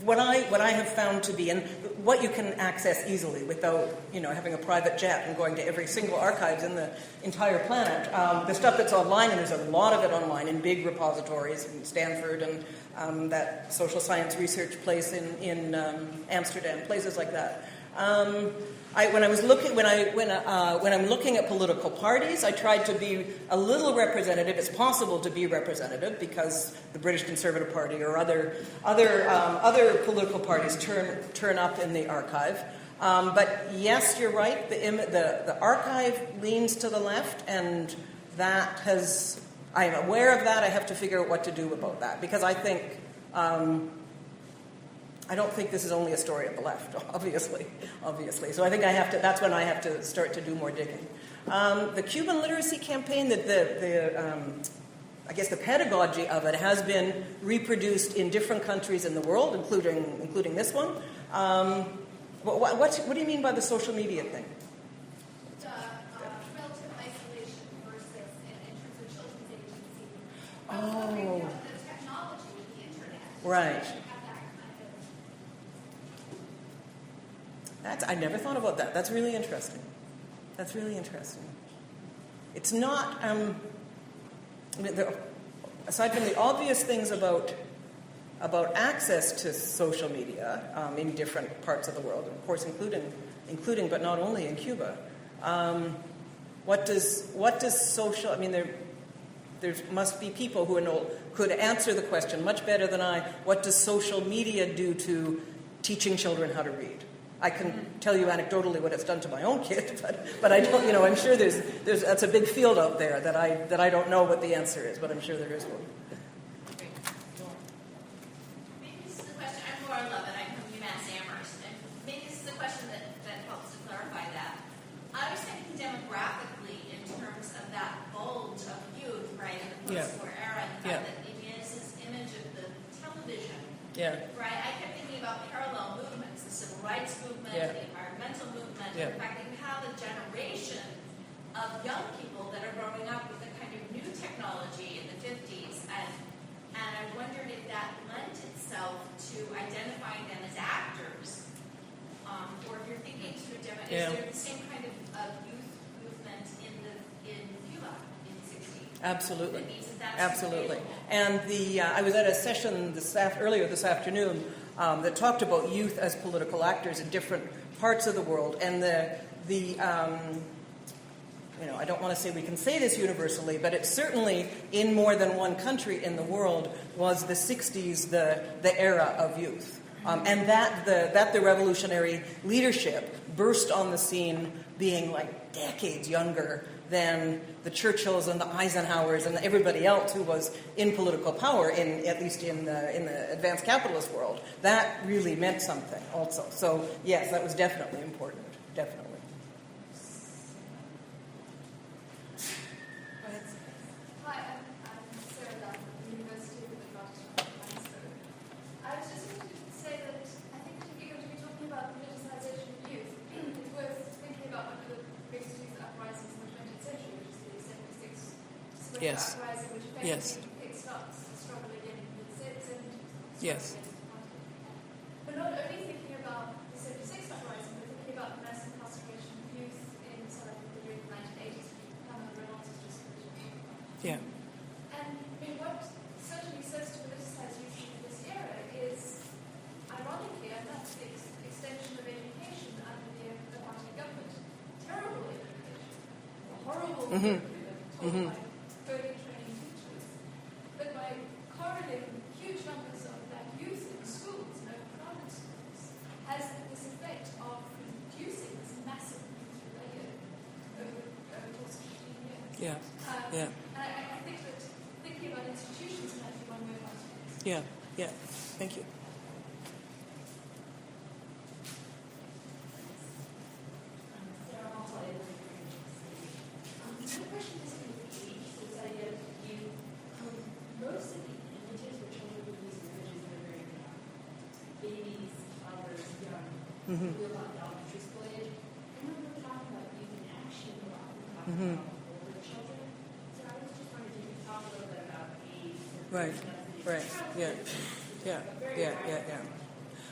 S2: what I have found to be, and what you can access easily without having a private jet and going to every single archives in the entire planet. The stuff that's online, and there's a lot of it online in big repositories in Stanford and that social science research place in Amsterdam, places like that. When I'm looking at political parties, I tried to be a little representative. It's possible to be representative because the British Conservative Party or other political parties turn up in the archive. But yes, you're right. The archive leans to the left, and I am aware of that. I have to figure out what to do about that because I think. I don't think this is only a story of the left, obviously. So I think that's when I have to start to do more digging. The Cuban literacy campaign, I guess the pedagogy of it has been reproduced in different countries in the world, including this one. What do you mean by the social media thing?
S4: The relative isolation versus in terms of children's agency.
S2: Oh.
S4: The technology, the internet.
S2: Right. I never thought about that. That's really interesting. It's not, aside from the obvious things about access to social media in different parts of the world, of course, including but not only in Cuba, what does social? I mean, there must be people who could answer the question much better than I. What does social media do to teaching children how to read? I can tell you anecdotally what it's done to my own kid, but I don't. I'm sure that's a big field out there that I don't know what the answer is, but I'm sure there is one.
S5: Maybe this is a question. I'm Laura Lovett. I'm from UMass Amherst, and maybe this is a question that helps to clarify that. I was thinking demographically in terms of that bulge of youth, right, in the post-war era, and the fact that maybe it's this image of the television.
S2: Yeah.
S5: Right. I kept thinking about parallel movements, the civil rights movement, the environmental movement. In fact, you have a generation of young people that are growing up with a kind of new technology in the 50s, and I wondered if that lent itself to identifying them as actors, or if you're thinking sort of is there the same kind of youth movement in Cuba in the 60s?
S2: Absolutely.
S5: That's
S2: Absolutely.
S5: available.
S2: And I was at a session earlier this afternoon that talked about youth as political actors in different parts of the world. And I don't want to say we can say this universally, but it certainly, in more than one country in the world, was the 60s the era of youth. And that the revolutionary leadership burst on the scene being like decades younger than the Churchills and the Eisenhowers and everybody else who was in political power, at least in the advanced capitalist world. That really meant something also. So yes, that was definitely important. Definitely.
S4: Hi, I'm Sarah Dunn from the University of Minnesota. I was just going to say that I think if you're going to be talking about politicization of youth, it's worth thinking about one of the biggest youth uprisings in the 20th century, which is the 76 Spring Uprising, which effectively kickstarts the struggle again in the 70s.
S2: Yes.
S4: But not only thinking about the 76 uprising, but thinking about the mass incarceration of youth in South Africa during the 1980s,
S2: Yeah.
S4: And what certainly serves to politicize youth in this era is, ironically, and that's the extension of education under the apartheid government. Terrible education. Horrible curriculum taught by early training teachers. But by correlating huge numbers of that youth in schools, private schools, has this effect of reducing this massive youth rebellion over the course of 15 years.
S2: Yeah.
S4: And I think that thinking about institutions might be one way of answering this.
S2: Yeah. Yeah, thank you. Mm-hmm. Mm-hmm. Right, yeah.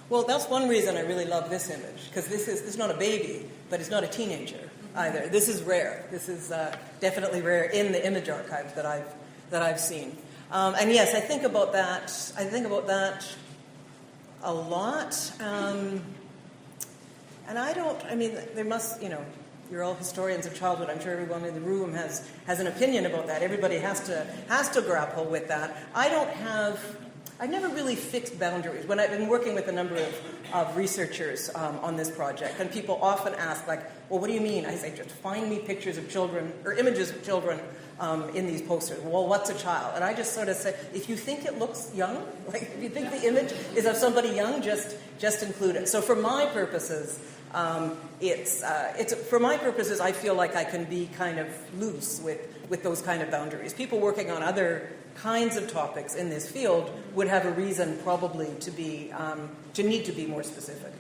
S2: Well, that's one reason I really love this image, because this is not a baby, but it's not a teenager either. This is rare. This is definitely rare in the image archive that I've seen. And yes, I think about that a lot. And there must, you're all historians of childhood. I'm sure everyone in the room has an opinion about that. Everybody has to grapple with that. I've never really fixed boundaries. When I've been working with a number of researchers on this project, and people often ask, like, well, what do you mean? I say, just find me pictures of children, or images of children in these posters. Well, what's a child? And I just sort of say, if you think it looks young, like if you think the image is of somebody young, just include it. So for my purposes, for my purposes, I feel like I can be kind of loose with those kind of boundaries. People working on other kinds of topics in this field would have a reason probably to need to be more specific.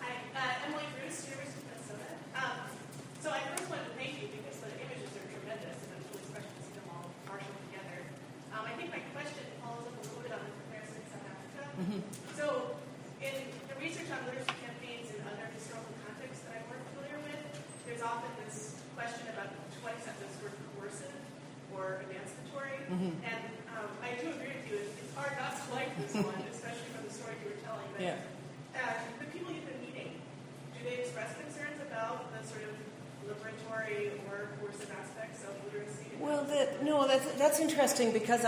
S6: Hi, Emily Bruce, University of Minnesota. So I first wanted to thank you because the images are tremendous and it's really special to see them all marshaled together. I think my question follows up a little bit on the comparison to South Africa.
S2: Mm-hmm.
S6: So in the research on literacy campaigns in other historical contexts that I'm more familiar with, there's often this question about what acceptance were coercive or emancipatory.
S2: Mm-hmm.
S6: And I do agree with you, it's hard not to like this one, especially from the story you were telling. But the people you've been meeting, do they express concerns about the sort of liberatory or coercive aspects of literacy?
S2: Well, that's interesting because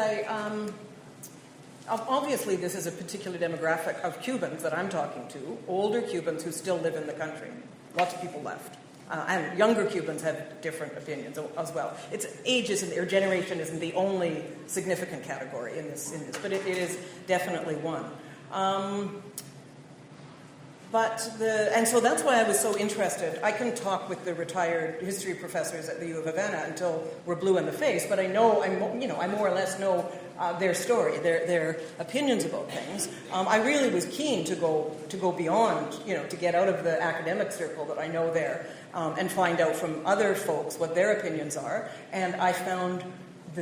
S2: obviously this is a particular demographic of Cubans that I'm talking to, older Cubans who still live in the country. Lots of people left. And younger Cubans have different opinions as well. It's ageism or generation isn't the only significant category in this, but it is definitely one. And so that's why I was so interested. I can talk with the retired history professors at the U of Havana until we're blue in the face, but I more or less know their story, their opinions about things. I really was keen to go beyond, to get out of the academic circle that I know there, and find out from other folks what their opinions are. And I found the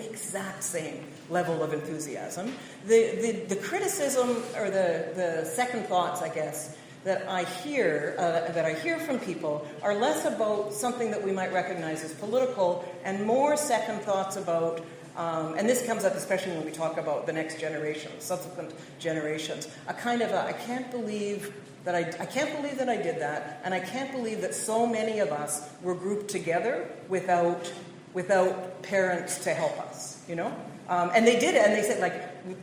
S2: exact same level of enthusiasm. The criticism or the second thoughts, I guess, that I hear from people are less about something that we might recognize as political and more second thoughts about, and this comes up especially when we talk about the next generation, subsequent generations, a kind of I can't believe that I did that, and I can't believe that so many of us were grouped together without parents to help us, And they did it, and they said,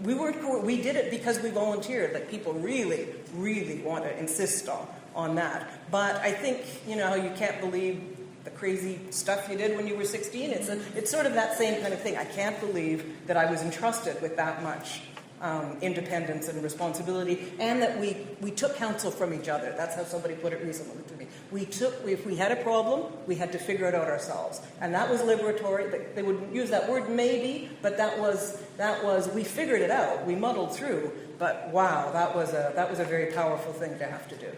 S2: we did it because we volunteered. Like, people really, really want to insist on that. But I think, how you can't believe the crazy stuff you did when you were 16. It's sort of that same kind of thing. I can't believe that I was entrusted with that much independence and responsibility, and that we took counsel from each other. That's how somebody put it recently to me. If we had a problem, we had to figure it out ourselves, and that was liberatory. They wouldn't use that word maybe, but that was we figured it out. We muddled through, but wow, that was a very powerful thing to have to do.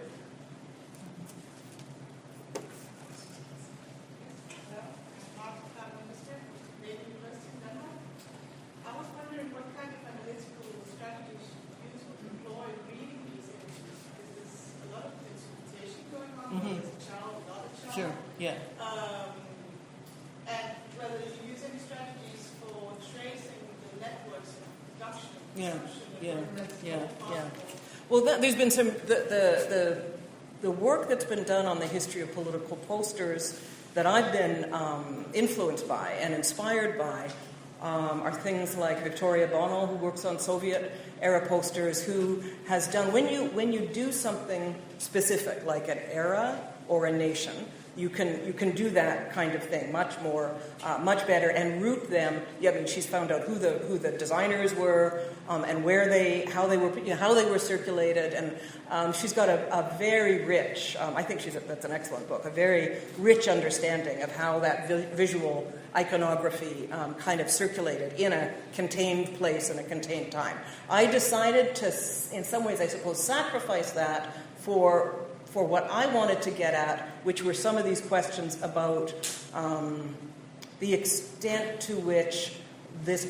S2: Sure. Yeah.
S6: And whether you use any strategies for tracing the networks of production.
S2: Yeah. Well, there's been some the work that's been done on the history of political posters that I've been influenced by and inspired by are things like Victoria Bonnell, who works on Soviet-era posters, who has done when you do something specific like an era or a nation, you can do that kind of thing much more, much better, and root them. Yeah, I mean, she's found out who the designers were, and how they were circulated, and she's got a very rich. I think that's an excellent book. A very rich understanding of how that visual iconography kind of circulated in a contained place and a contained time. I decided to, in some ways, I suppose, sacrifice that for what I wanted to get at, which were some of these questions about the extent to which this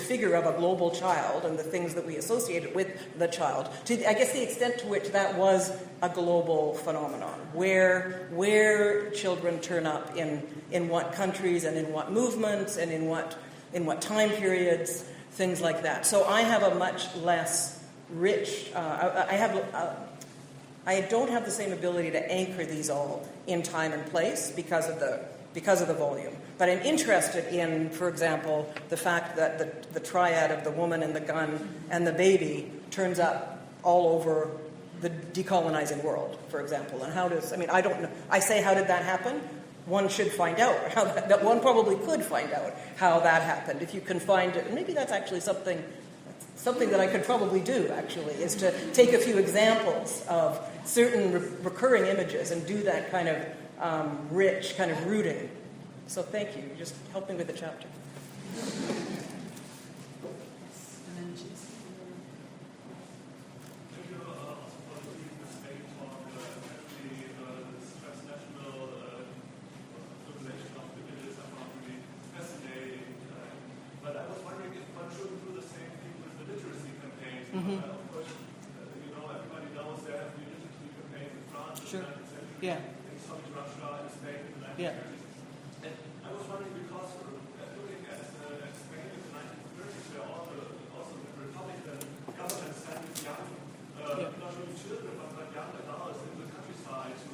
S2: figure of a global child and the things that we associated with the child, I guess the extent to which that was a global phenomenon, where children turn up in what countries and in what movements and in what time periods, things like that. So I have a much less rich. I don't have the same ability to anchor these all in time and place because of the volume. But I'm interested in, for example, the fact that the triad of the woman and the gun and the baby turns up all over the decolonizing world, for example. And I don't know. I say, how did that happen? One should find out. One probably could find out how that happened. If you can find it, and maybe that's actually something that I could probably do, actually, is to take a few examples of certain recurring images and do that kind of rich kind of rooting. So thank you. You're just helping with the chapter.
S7: Everybody knows there have been literacy campaigns in France,
S2: Sure.
S7: in Russia, in Spain, in the 1930s. And I was wondering, because looking at Spain in the 1930s, where also the Republican government sent young, not only children, but young adults in the countryside to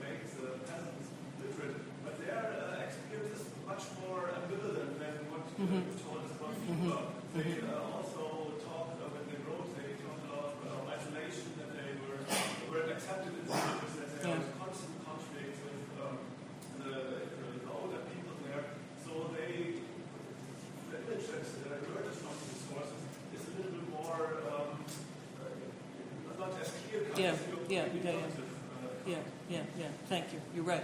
S7: make the peasants literate. But their experience is much more ambivalent than what you told us about Cuba. They also talk, when they wrote, they talked about isolation, that they were accepted in the cities, that there was constant conflict with the older people there. So the image that emerges from these sources is a little bit more, not as clear cut as
S2: Yeah. Thank you. You're right.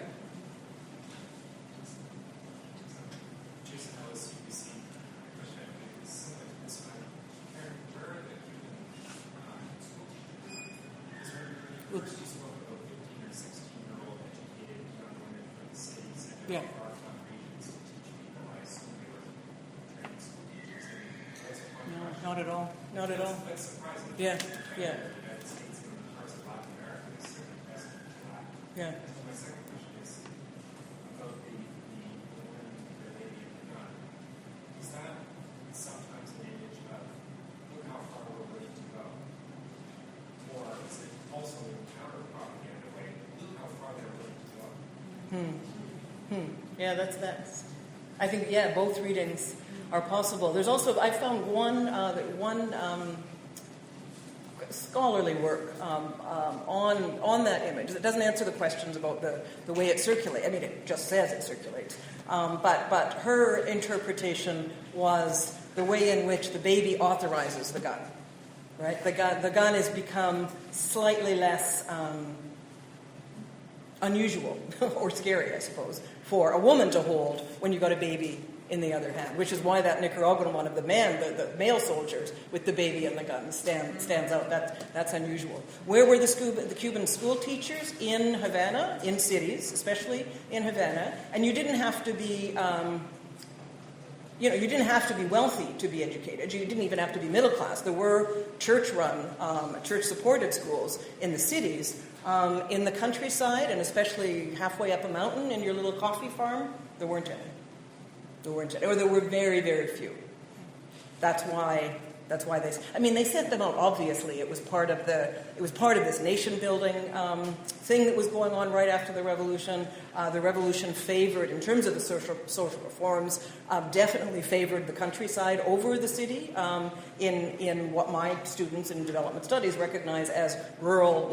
S2: Yeah. No, not at all. Not at all. Yeah. Yeah. Yeah.
S8: My second question is about the woman, the lady, and the gun. Is that sometimes an image of look how far we're willing to go? Or is it also a counter propaganda way? Look how far they're willing to go.
S2: Yeah, that's. I think both readings are possible. There's also I found one scholarly work on that image. It doesn't answer the questions about the way it circulates. I mean, it just says it circulates. But her interpretation was the way in which the baby authorizes the gun. Right? The gun has become slightly less unusual or scary, I suppose, for a woman to hold when you've got a baby in the other hand, which is why that Nicaraguan one of the male soldiers with the baby and the gun stands out. That's unusual. Where were the Cuban school teachers? In Havana, in cities, especially in Havana, and you didn't have to be. You didn't have to be wealthy to be educated. You didn't even have to be middle class. There were church-run, church-supported schools in the cities. In the countryside, and especially halfway up a mountain in your little coffee farm, there weren't any. Or there were very, very few. That's why That's why they sent them out. Obviously, it was part of this nation building thing that was going on right after the revolution. The revolution favored, in terms of the social reforms, definitely favored the countryside over the city. In what my students in development studies recognize as rural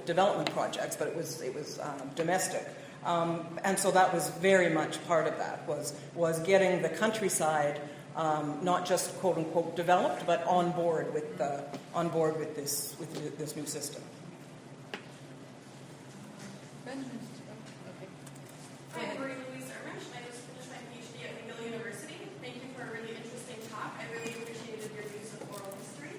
S2: development projects, but it was domestic. And so that was very much part of that, was getting the countryside not just quote unquote developed, but on board with this new system.
S9: Hi, I'm Marie-Louise Ermensch. I just finished my PhD at McGill University. Thank you for a really interesting talk. I really appreciated your use of oral history.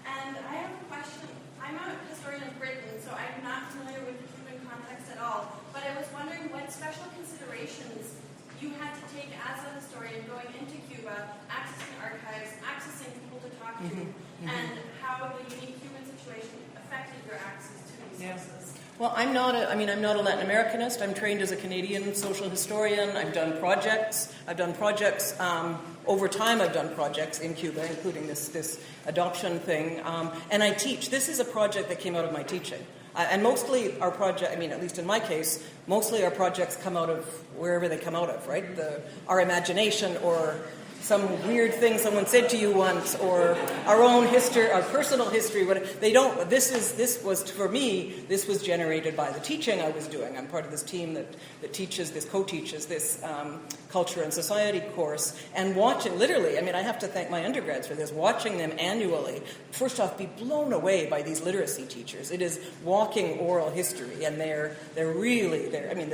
S9: And I have a question. I'm a historian of Britain, so I'm not familiar with the Cuban context at all. But I was wondering what special considerations you had to take as a historian going into Cuba, accessing archives, accessing people to talk to, and how the unique Cuban situation affected your access to these sources.
S2: Well, I'm not a Latin Americanist. I'm trained as a Canadian social historian. I've done projects. Over time, I've done projects in Cuba, including this adoption thing. And I teach. This is a project that came out of my teaching. And mostly our project, at least in my case, mostly our projects come out of wherever they come out of, right? Our imagination, or some weird thing someone said to you once, or our own history, our personal history. This was generated by the teaching I was doing. I'm part of this team that co-teaches this culture and society course, and watching, literally, I have to thank my undergrads for this, watching them annually, first off, be blown away by these literacy teachers. It is walking oral history, and they're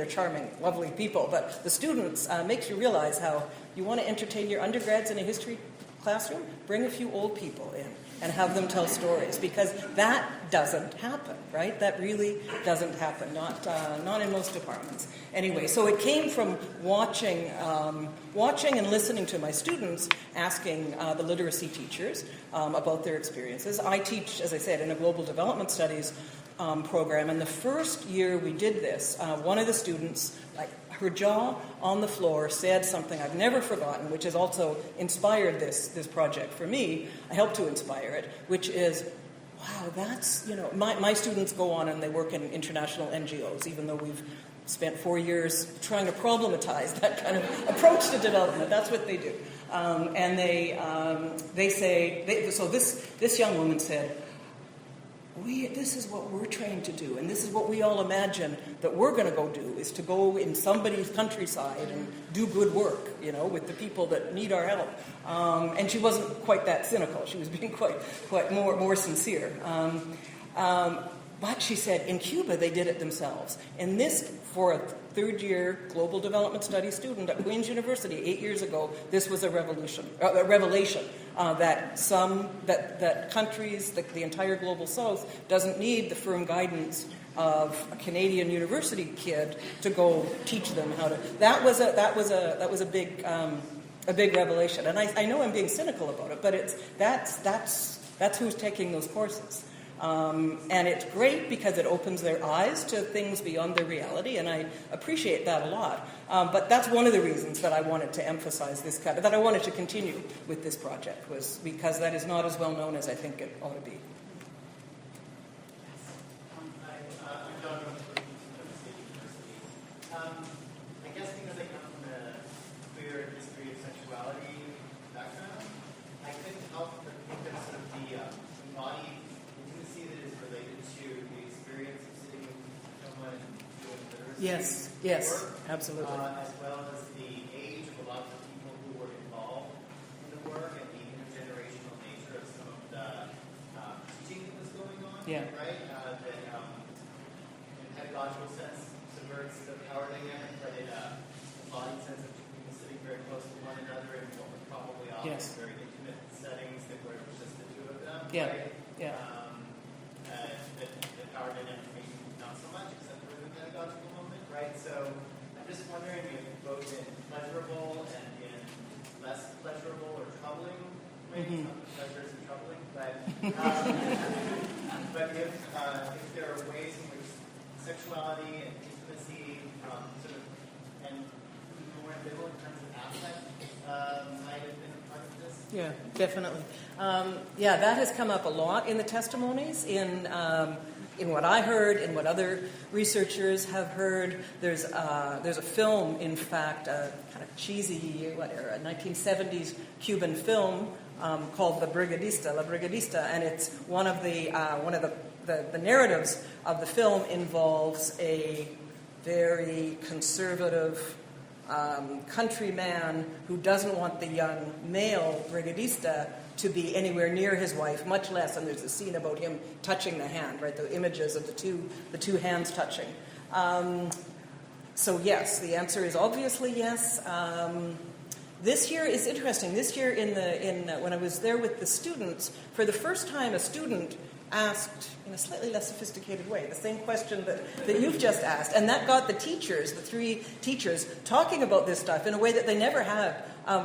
S2: charming, lovely people, but the students makes you realize how you want to entertain your undergrads in a history classroom, bring a few old people in and have them tell stories, because that doesn't happen, right? That really doesn't happen, not in most departments. Anyway, so it came from watching and listening to my students, asking the literacy teachers about their experiences. I teach, as I said, in a global development studies program, and the first year we did this, one of the students, her jaw on the floor, said something I've never forgotten, which has also inspired this project for me. I helped to inspire it, which is, wow, that's, my students go on and they work in international NGOs, even though we've spent 4 years trying to problematize that kind of approach to development. That's what they do. And they say, so this young woman said, this is what we're trained to do, and this is what we all imagine that we're going to go do, is to go in somebody's countryside and do good work, with the people that need our help. And she wasn't quite that cynical. She was being quite more sincere. But she said, in Cuba, they did it themselves. And this, for a third-year global development studies student at Queen's University 8 years ago, this was a revelation that countries, the entire global South, doesn't need the firm guidance of a Canadian university kid to go teach them how to. That was a big revelation. And I know I'm being cynical about it, but that's who's taking those courses. And it's great because it opens their eyes to things beyond their reality, and I appreciate that a lot. But that's one of the reasons that I wanted to emphasize that I wanted to continue with this project, was because that is not as well known as I think it ought to be.
S10: I guess because I come from a queer history of sexuality background, I couldn't help but think of sort of the embodied intimacy that is related to the experience of sitting with someone and doing literacy
S2: Yes,
S10: work,
S2: absolutely.
S10: as well as the age of a lot of the people who were involved in the work and the intergenerational nature of some of the teaching that was going on, right? That in a pedagogical sense subverts the power dynamic, but in a embodied sense of people sitting very close to one another in what were probably often very intimate settings that were just the two of them, right? The power dynamic maybe not so much, except for the pedagogical moment, right? So I'm just wondering if both in pleasurable and in less pleasurable or troubling ways, not that pleasure isn't troubling, but if there are ways in which sexuality and intimacy and more ambivalent in terms of affect might have been part of this
S2: Yeah, definitely. That has come up a lot in the testimonies, in what I heard, in what other researchers have heard. There's a film, in fact, a kind of cheesy, 1970s Cuban film called La Brigadista, and it's one of the narratives of the film involves a very conservative countryman who doesn't want the young male brigadista to be anywhere near his wife, much less, and there's a scene about him touching the hand, right? The images of the two hands touching. So yes, the answer is obviously yes. This year is interesting. This year, when I was there with the students, for the first time, a student asked in a slightly less sophisticated way the same question that you've just asked, and that got the teachers, the three teachers, talking about this stuff in a way that they never had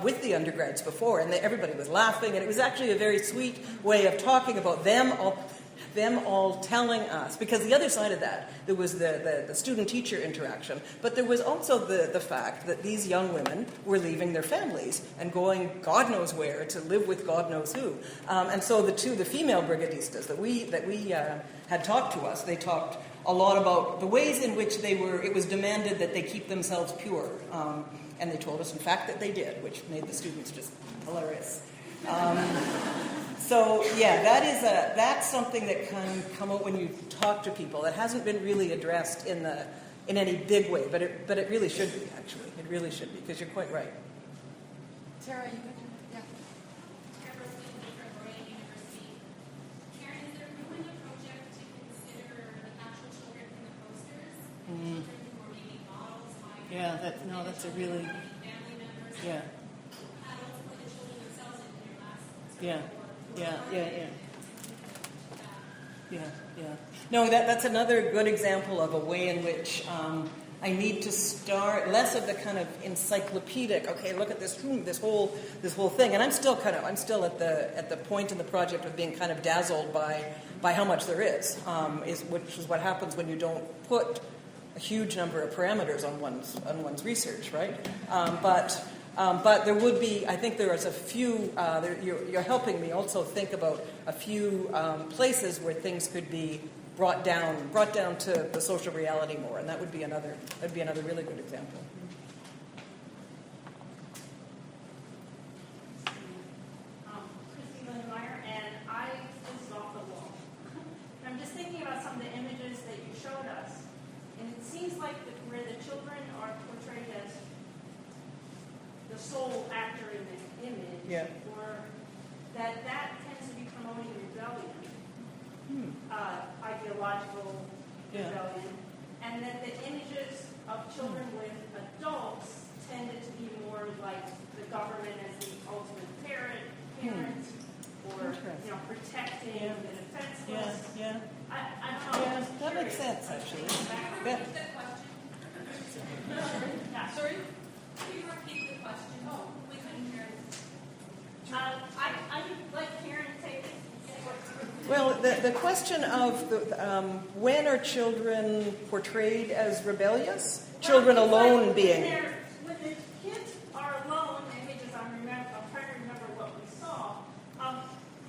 S2: with the undergrads before, and everybody was laughing, and it was actually a very sweet way of talking about them all telling us, because the other side of that, there was the student-teacher interaction, but there was also the fact that these young women were leaving their families and going God knows where to live with God knows who. And so the female brigadistas that we had talked to us, they talked a lot about the ways in which it was demanded that they keep themselves pure. And they told us, in fact, that they did, which made the students just hilarious. So yeah, that's something that can come out when you talk to people. That hasn't been really addressed in any big way, but it really should be, actually. It really should be, because you're quite right.
S4: Tara, you got
S11: Karen, is there doing a project to consider the actual children in the posters? Children who are maybe models,
S2: That's a really,
S11: family members, adults put the children themselves in their classes. Yeah.
S2: No, that's another good example of a way in which I need to start less of the kind of encyclopedic. Okay, look at this whole thing, and I'm still at the point in the project of being kind of dazzled by how much there is, which is what happens when you don't put a huge number of parameters on one's research, right? But there would be, I think there is a few, you're helping me also think about a few places where things could be brought down to the social reality more, and that would be another really good example.
S12: Christy Lindemeyer, and this is off the wall. I'm just thinking about some of the images that you showed us, and it seems like where the children are portrayed as the sole actor in the image, or that tends to be promoting rebellion, ideological rebellion, and that the images of children with adults tended to be more like the government as the ultimate parent, or protecting the defenseless. I don't know.
S2: Yeah, that makes sense, actually.
S11: Can you repeat the question?
S12: Sorry?
S11: Can you repeat the question? Oh, we couldn't hear it.
S12: I would like Karen to take it.
S2: Well, the question of when are children portrayed as rebellious? Children alone being.
S12: When the kids are alone, images I'm trying to remember what we saw.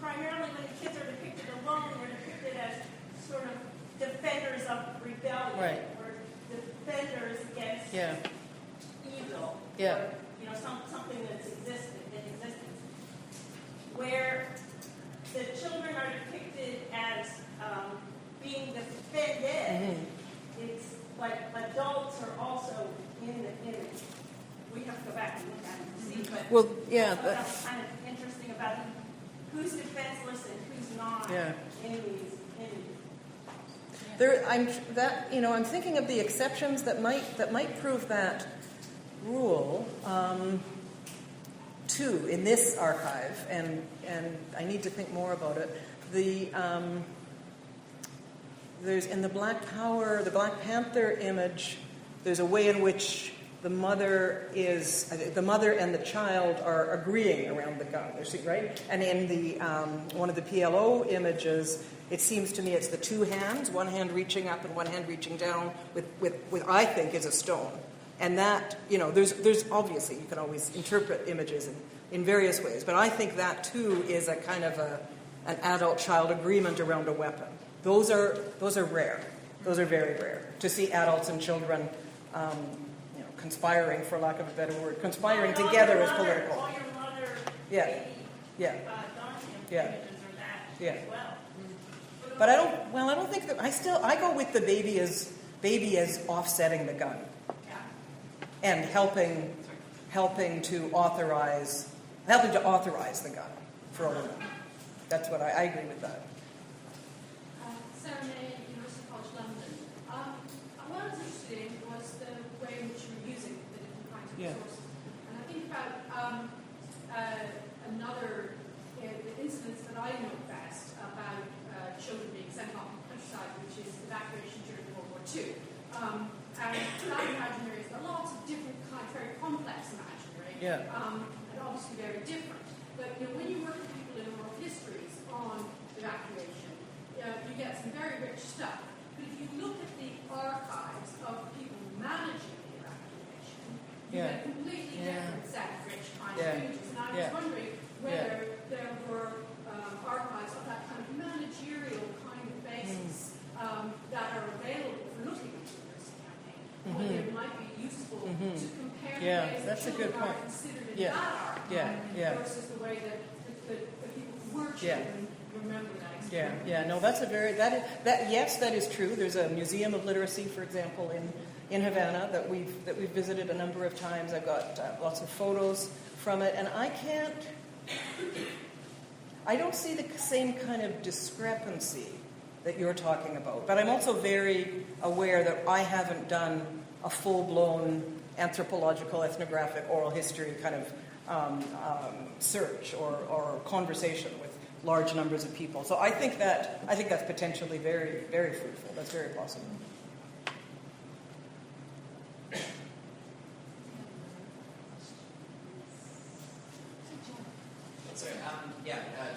S12: Primarily when the kids are depicted alone, they're depicted as sort of defenders of rebellion,
S2: Right.
S12: or defenders against evil, or something that's in existence. Where the children are depicted as being defended, it's like adults are also in the image. We have to go back and look at it to see, but that's kind of interesting about who's defenseless and who's not in these images.
S2: I'm thinking of the exceptions that might prove that rule. Two in this archive, and I need to think more about it. There's in the Black Panther image. There's a way in which the mother and the child are agreeing around the gun, right? And in the one of the PLO images, it seems to me it's the two hands, one hand reaching up and one hand reaching down with I think is a stone. And that, there's obviously, you can always interpret images in various ways. But I think that too is a kind of an adult-child agreement around a weapon. Those are rare. Those are very rare. To see adults and children, conspiring, for lack of a better word, conspiring together as political.
S12: All your mother,
S2: Yeah.
S12: baby,
S2: Yeah.
S12: yeah.
S2: Yeah.
S12: Images are that
S2: Yeah.
S12: as well.
S2: But I don't think that, I go with the baby as offsetting the gun.
S12: Yeah.
S2: And helping to authorize the gun for a woman. That's what I agree with that.
S11: Sarah May, University College London. What I was interested in was the way in which you were using the different kinds of resources. And I think about another incident that I know best about children being sent off in the countryside, which is evacuation during World War II. And that imaginary has got lots of different kinds, very complex imaginary, and obviously very different. But when you work with people in oral histories on evacuation, you get some very rich stuff. But if you look at the archives of people managing the evacuation, you get a completely different set of rich kinds of images. And I was wondering whether there were archives of that kind of managerial kind of basis that are available for looking at the literacy campaign. Whether it might be useful to compare the ways that children are considered in that archive versus the way that the people who were children remember that experience.
S2: No, that's that is true. There's a museum of literacy, for example, in Havana that we've visited a number of times. I've got lots of photos from it, and I don't see the same kind of discrepancy that you're talking about. But I'm also very aware that I haven't done a full-blown anthropological, ethnographic, oral history kind of search or conversation with large numbers of people. So I think that's potentially very, very fruitful. That's very possible.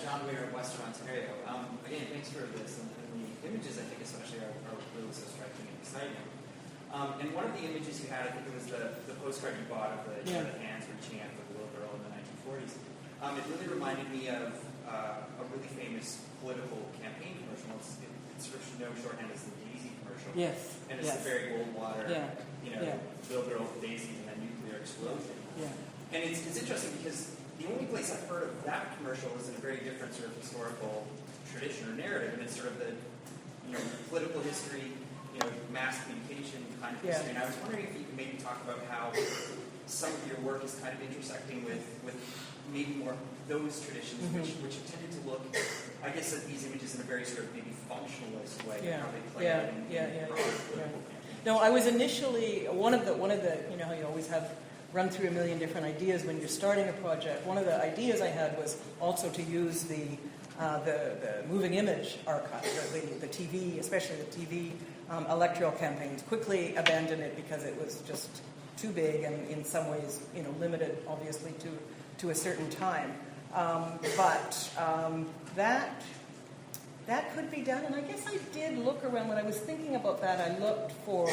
S13: John Weir of Western Ontario. Again, thanks for this. And the images, I think, especially, are really so striking and exciting. And one of the images you had, I think it was the postcard you bought of the hands reaching out for the little girl in the 1940s. It really reminded me of a really famous political campaign commercial. It's sort of no shorthand as the Daisy commercial.
S2: Yes.
S13: And it's the Barry Goldwater, little girl with daisies and that nuclear explosion. Yeah. And it's interesting because the only place I've heard of that commercial is in a very different sort of historical tradition or narrative, and it's sort of the political history, mass communication kind of history. And I was wondering if you could maybe talk about how some of your work is kind of intersecting with maybe more those traditions, which have tended to look, I guess, at these images in a very sort of maybe functionalist way, how they play out in broader political campaigns.
S2: No, I was initially one of the how you always have run through a million different ideas when you're starting a project. One of the ideas I had was also to use the moving image archive, the TV, especially the TV electoral campaigns. Quickly abandoned it because it was just too big and in some ways, limited, obviously, to a certain time. But that could be done, and I guess I did look around. When I was thinking about that, I looked for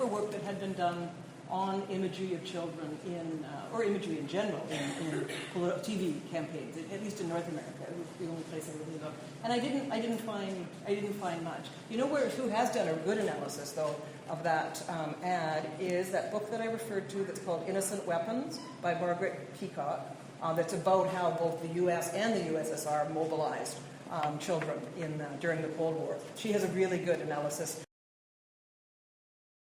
S2: work that had been done on imagery of children or imagery in general in TV campaigns, at least in North America. It was the only place I really looked, and I didn't find much. Who has done a good analysis though of that ad is that book that I referred to that's called Innocent Weapons by Margaret Peacock. That's about how both the U.S. and the USSR mobilized children during the Cold War. She has a really good analysis